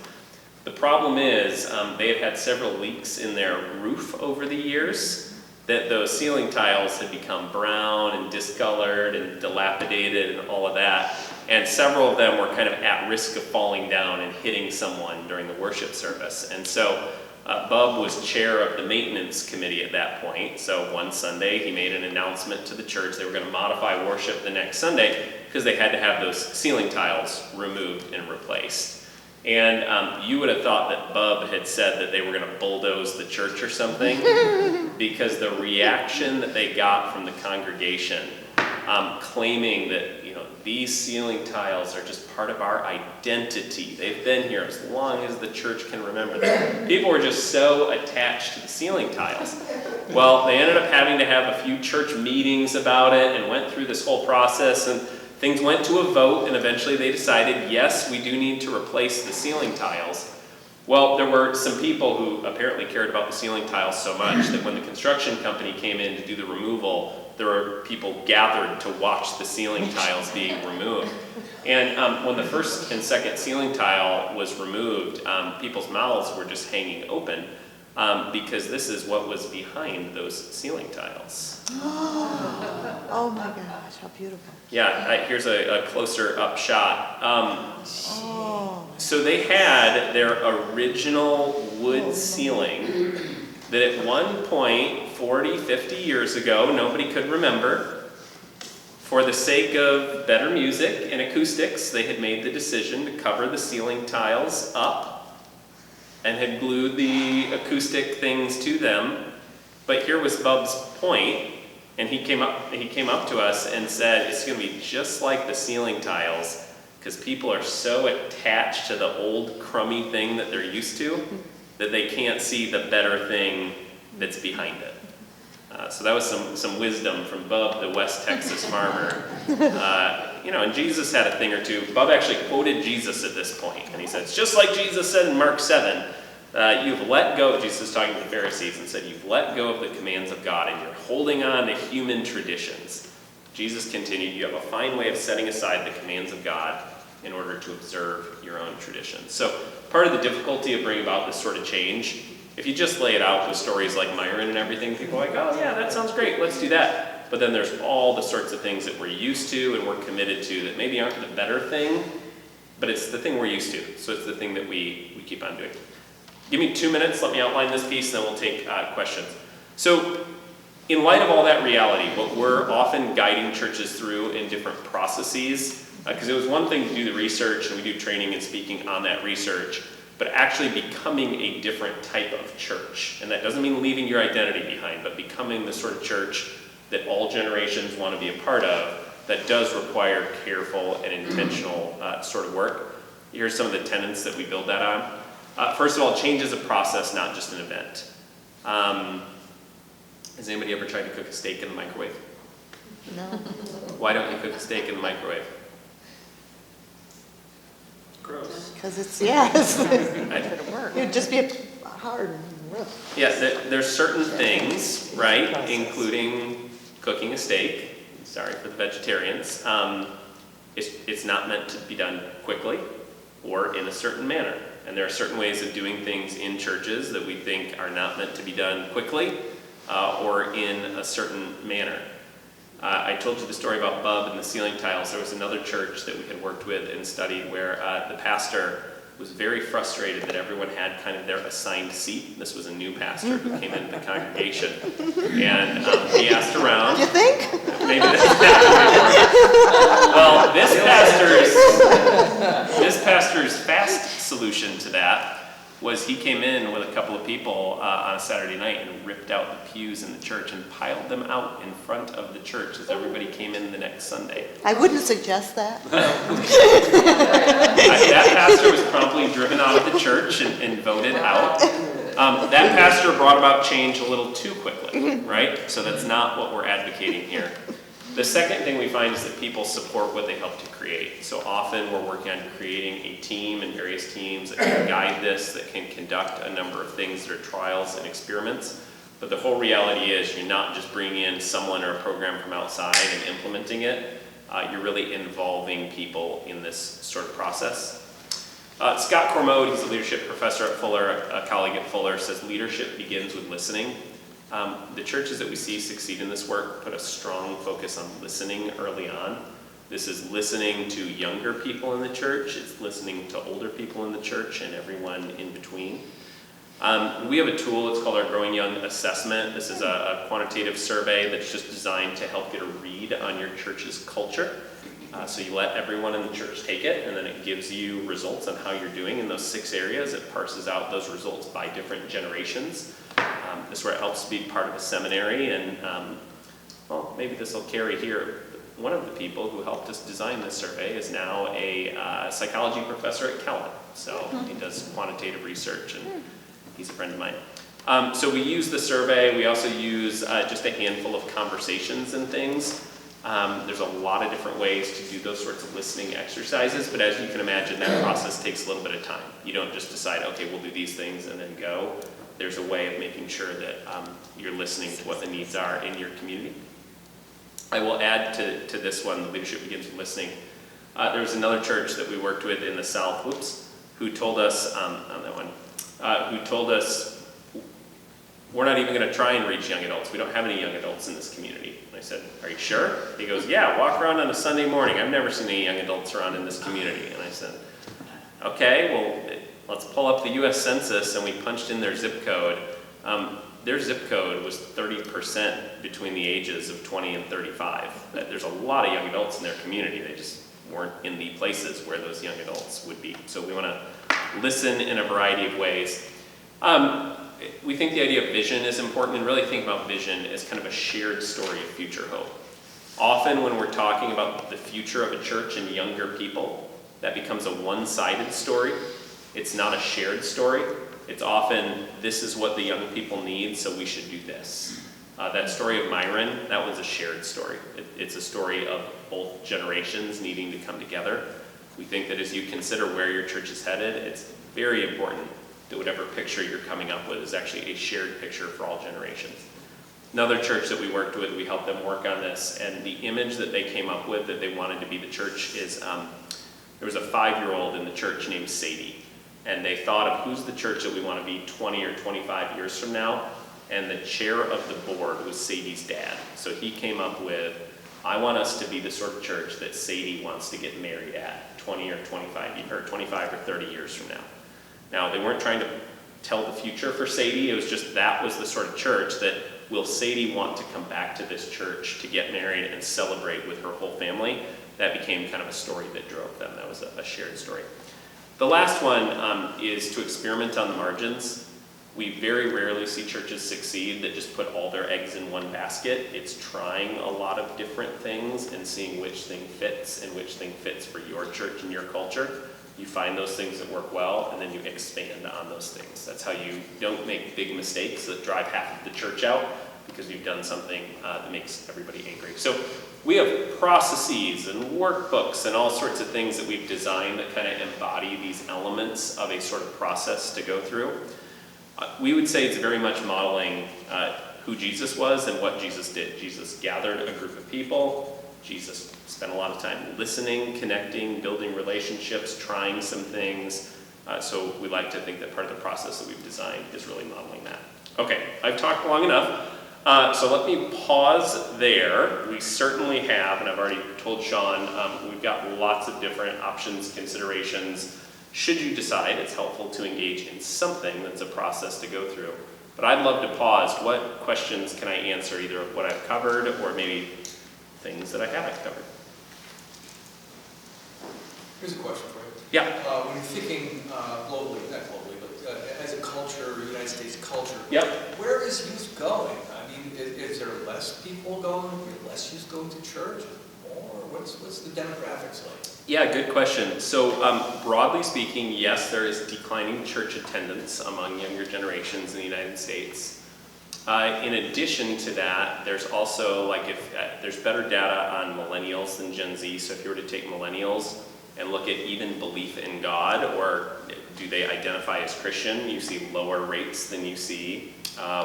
The problem is they have had several leaks in their roof over the years, that those ceiling tiles had become brown and discolored and dilapidated and all of that. And several of them were kind of at risk of falling down and hitting someone during the worship service. And so Bub was chair of the maintenance committee at that point. So one Sunday he made an announcement to the church they were going to modify worship the next Sunday because they had to have those ceiling tiles removed and replaced. And you would have thought that Bub had said that they were going to bulldoze the church or something because the reaction that they got from the congregation claiming that, these ceiling tiles are just part of our identity. They've been here as long as the church can remember them. People were just so attached to the ceiling tiles. Well, they ended up having to have a few church meetings about it and went through this whole process, and things went to a vote, and eventually they decided, yes, we do need to replace the ceiling tiles. Well, there were some people who apparently cared about the ceiling tiles so much that when the construction company came in to do the removal, there were people gathered to watch the ceiling tiles being removed. And when the first and second ceiling tile was removed, people's mouths were just hanging open because this is what was behind those ceiling tiles. Oh my gosh, how beautiful. Yeah, here's a closer up shot. So they had their original wood ceiling that at one point, 40, 50 years ago, nobody could remember. For the sake of better music and acoustics, they had made the decision to cover the ceiling tiles up and had glued the acoustic things to them. But here was Bub's point, and he came up to us and said, it's going to be just like the ceiling tiles, because people are so attached to the old crummy thing that they're used to that they can't see the better thing that's behind it. So that was some wisdom from Bub, the West Texas farmer. And Jesus had a thing or two. Bub actually quoted Jesus at this point, and he said, it's just like Jesus said in Mark 7, you've let go, Jesus was talking to the Pharisees and said, you've let go of the commands of God and you're holding on to human traditions. Jesus continued, you have a fine way of setting aside the commands of God in order to observe your own traditions. So part of the difficulty of bringing about this sort of change, if you just lay it out with stories like Myron and everything, people are like, oh yeah, that sounds great, let's do that. But then there's all the sorts of things that we're used to and we're committed to that maybe aren't the better thing, but it's the thing we're used to. So it's the thing that we keep on doing. Give me 2 minutes, let me outline this piece, and then we'll take questions. So in light of all that reality, what we're often guiding churches through in different processes, because it was one thing to do the research, and we do training and speaking on that research, but actually becoming a different type of church. And that doesn't mean leaving your identity behind, but becoming the sort of church that all generations want to be a part of, that does require careful and intentional sort of work. Here's some of the tenets that we build that on. First of all, change is a process, not just an event. Has anybody ever tried to cook a steak in the microwave? No. Why don't you cook a steak in the microwave? Gross. Because it'd just be hard. Yes, there's certain things, right, including cooking a steak. Sorry for the vegetarians. It's not meant to be done quickly or in a certain manner. And there are certain ways of doing things in churches that we think are not meant to be done quickly or in a certain manner. I told you the story about Bub and the ceiling tiles. There was another church that we had worked with and studied where the pastor was very frustrated that everyone had kind of their assigned seat. This was a new pastor who came into the congregation. And he asked around. You think? Maybe well, this pastor's fast solution to that was he came in with a couple of people on a Saturday night and ripped out the pews in the church and piled them out in front of the church as everybody came in the next Sunday. I wouldn't suggest that. That pastor was promptly driven out of the church and voted out. That pastor brought about change a little too quickly, right? So that's not what we're advocating here. The second thing we find is that people support what they help to create. So often we're working on creating a team and various teams that can guide this, that can conduct a number of things that are trials and experiments. But the whole reality is you're not just bringing in someone or a program from outside and implementing it. You're really involving people in this sort of process. Scott Cormode, he's a leadership professor at Fuller, a colleague at Fuller, says leadership begins with listening. The churches that we see succeed in this work put a strong focus on listening early on. This is listening to younger people in the church, it's listening to older people in the church and everyone in between. We have a tool, it's called our Growing Young Assessment. This is a quantitative survey that's just designed to help get a read on your church's culture. So you let everyone in the church take it, and then it gives you results on how you're doing in those 6 areas. It parses out those results by different generations. This is where it helps to be part of a seminary, and well, maybe this will carry here. one of the people who helped us design this survey is now a psychology professor at Calvin. So he does quantitative research, and he's a friend of mine. So we use the survey. We also use just a handful of conversations and things. There's a lot of different ways to do those sorts of listening exercises, but as you can imagine, that process takes a little bit of time. You don't just decide, okay, we'll do these things and then go. There's a way of making sure that you're listening to what the needs are in your community. I will add to this one, the leadership begins with listening. There was another church that we worked with in the South, who told us, who told us, we're not even going to try and reach young adults. We don't have any young adults in this community. And I said, are you sure? He goes, yeah, walk around on a Sunday morning. I've never seen any young adults around in this community. And I said, okay, well, let's pull up the US Census, and we punched in their zip code. Their zip code was 30% between the ages of 20 and 35. There's a lot of young adults in their community. They just weren't in the places where those young adults would be. So we want to listen in a variety of ways. We think the idea of vision is important, and really think about vision as kind of a shared story of future hope. Often when we're talking about the future of a church and younger people, that becomes a one-sided story. It's not a shared story. It's often, this is what the young people need, so we should do this. That story of Myron, that was a shared story. It's a story of both generations needing to come together. We think that as you consider where your church is headed, it's very important that whatever picture you're coming up with is actually a shared picture for all generations. Another church that we worked with, we helped them work on this, and the image that they came up with that they wanted to be the church is, there was a 5-year-old in the church named Sadie, and they thought of who's the church that we want to be 20 or 25 years from now, and the chair of the board was Sadie's dad. So he came up with, I want us to be the sort of church that Sadie wants to get married at 20 or 25 or 30 years from now. Now, they weren't trying to tell the future for Sadie. It was just that was the sort of church that, will Sadie want to come back to this church to get married and celebrate with her whole family? That became kind of a story that drove them. That was a shared story. The last one is to experiment on the margins. We very rarely see churches succeed that just put all their eggs in one basket. It's trying a lot of different things and seeing which thing fits and which thing fits for your church and your culture. You find those things that work well, and then you expand on those things. That's how you don't make big mistakes that drive half of the church out, because you've done something that makes everybody angry. So we have processes and workbooks and all sorts of things that we've designed that kind of embody these elements of a sort of process to go through. We would say it's very much modeling who Jesus was and what Jesus did. Jesus gathered a group of people. Jesus spent a lot of time listening, connecting, building relationships, trying some things. So we like to think that part of the process that we've designed is really modeling that. Okay, I've talked long enough. So let me pause there. We certainly have, and I've already told Shawn, we've got lots of different options, considerations. Should you decide it's helpful to engage in something that's a process to go through. But I'd love to pause. What questions can I answer, either of what I've covered or maybe things that I haven't covered? Here's a question for you. Yeah. When you're thinking globally, not globally, but as a culture, United States culture, Yep. Where is youth going? I mean, is there less people going? Less youth going to church? More? What's the demographics like? Yeah, good question. So broadly speaking, yes, there is declining church attendance among younger generations in the United States. In addition to that, there's also, like, if there's better data on millennials than Gen Z. So if you were to take millennials and look at even belief in God, or do they identify as Christian, you see lower rates than you see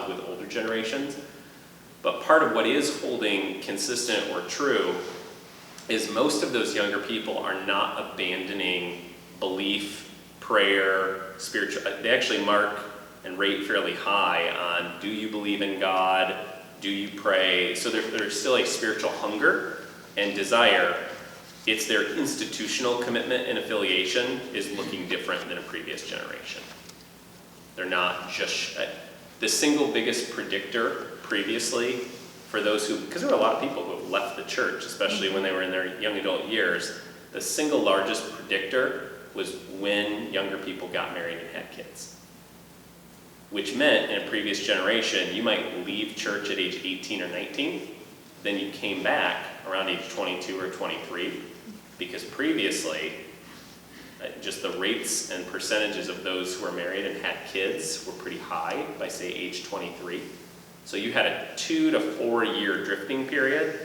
with older generations. But part of what is holding consistent or true is most of those younger people are not abandoning belief, prayer, spiritual. They actually mark and rate fairly high on, do you believe in God? Do you pray? So there's still a spiritual hunger and desire. It's their institutional commitment and affiliation is looking different than a previous generation. They're not just, the single biggest predictor previously for those who, because there were a lot of people who have left the church, especially when they were in their young adult years, the single largest predictor was when younger people got married and had kids. Which meant in a previous generation, you might leave church at age 18 or 19, then you came back around age 22 or 23, because previously, just the rates and percentages of those who were married and had kids were pretty high by, say, age 23. So you had a 2 to 4 year drifting period.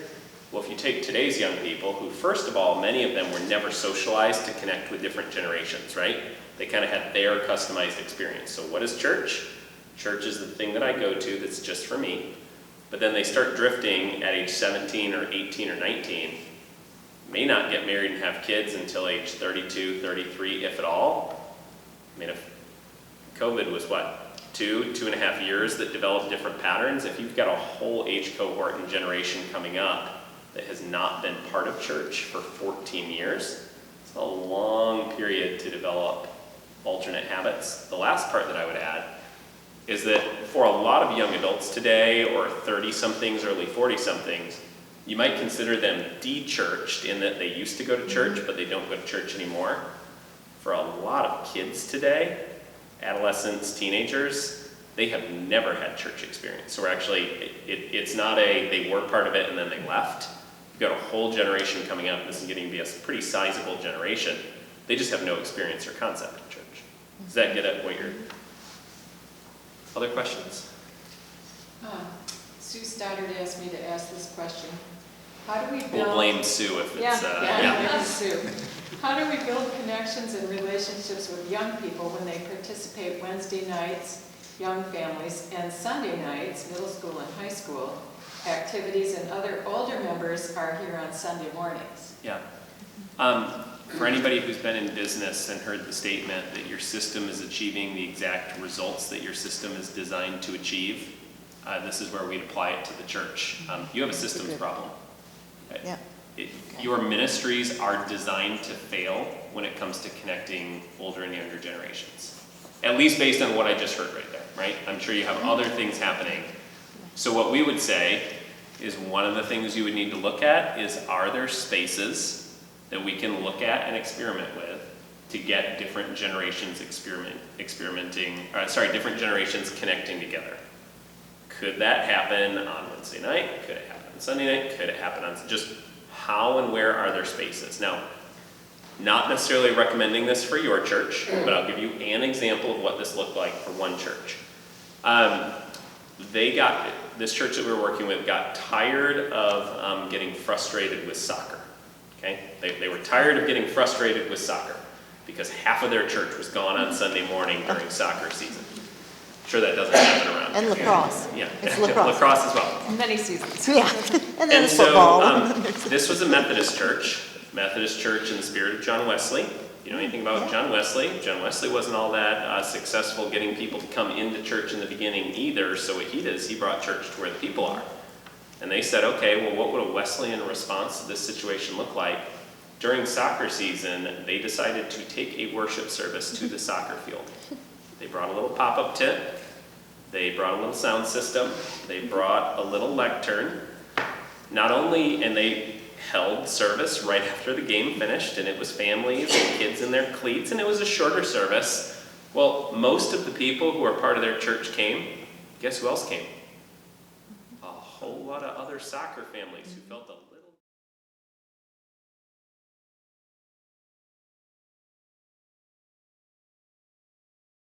Well, if you take today's young people, who first of all, many of them were never socialized to connect with different generations, right? They kind of had their customized experience. So what is church? Church is the thing that I go to that's just for me. But then they start drifting at age 17 or 18 or 19, may not get married and have kids until age 32, 33, if at all. I mean, if COVID was what, 2.5 years that developed different patterns, if you've got a whole age cohort and generation coming up that has not been part of church for 14 years, it's a long period to develop alternate habits. The last part that I would add is that for a lot of young adults today, or 30-somethings, early 40-somethings, you might consider them de-churched in that they used to go to church, but they don't go to church anymore. For a lot of kids today, adolescents, teenagers, they have never had church experience. So we're actually, it's not they were part of it and then they left. You've got a whole generation coming up. This is getting to be a pretty sizable generation. They just have no experience or concept of church. Does that get at what you're... Other questions? Sue Stoddard asked me to ask this question. How do we build... We'll blame Sue if it's... blame Sue. How do we build connections and relationships with young people when they participate Wednesday nights, young families, and Sunday nights, middle school and high school, activities, and other older members are here on Sunday mornings? Yeah. For anybody who's been in business and heard the statement that your system is achieving the exact results that your system is designed to achieve, this is where we'd apply it to the church. You have a systems problem. Yeah. Your ministries are designed to fail when it comes to connecting older and younger generations. At least based on what I just heard right there, right? I'm sure you have other things happening. So what we would say is one of the things you would need to look at is, are there spaces that we can look at and experiment with to get different generations different generations connecting together? Could that happen on Wednesday night? Could it happen on Sunday night? Could it happen on just how and where are there spaces? Now, not necessarily recommending this for your church, but I'll give you an example of what this looked like for one church. This church that we were working with got tired of getting frustrated with soccer. Okay? They were tired of getting frustrated with soccer because half of their church was gone on Sunday morning during soccer season. Sure, that doesn't happen around And here. lacrosse. Yeah, It's lacrosse. lacrosse as well. Many seasons. Yeah, and then And it's so football. this was a Methodist church in the spirit of John Wesley. You know anything about John Wesley? John Wesley wasn't all that successful getting people to come into church in the beginning either, so what he did is he brought church to where the people are. And they said, okay, well, what would a Wesleyan response to this situation look like? During soccer season, they decided to take a worship service to the soccer field. They brought a little pop-up tent. They brought a little sound system. They brought a little lectern. And they held service right after the game finished, and it was families and kids in their cleats, and it was a shorter service. Well, most of the people who were part of their church came. Guess who else came? A whole lot of other soccer families who felt a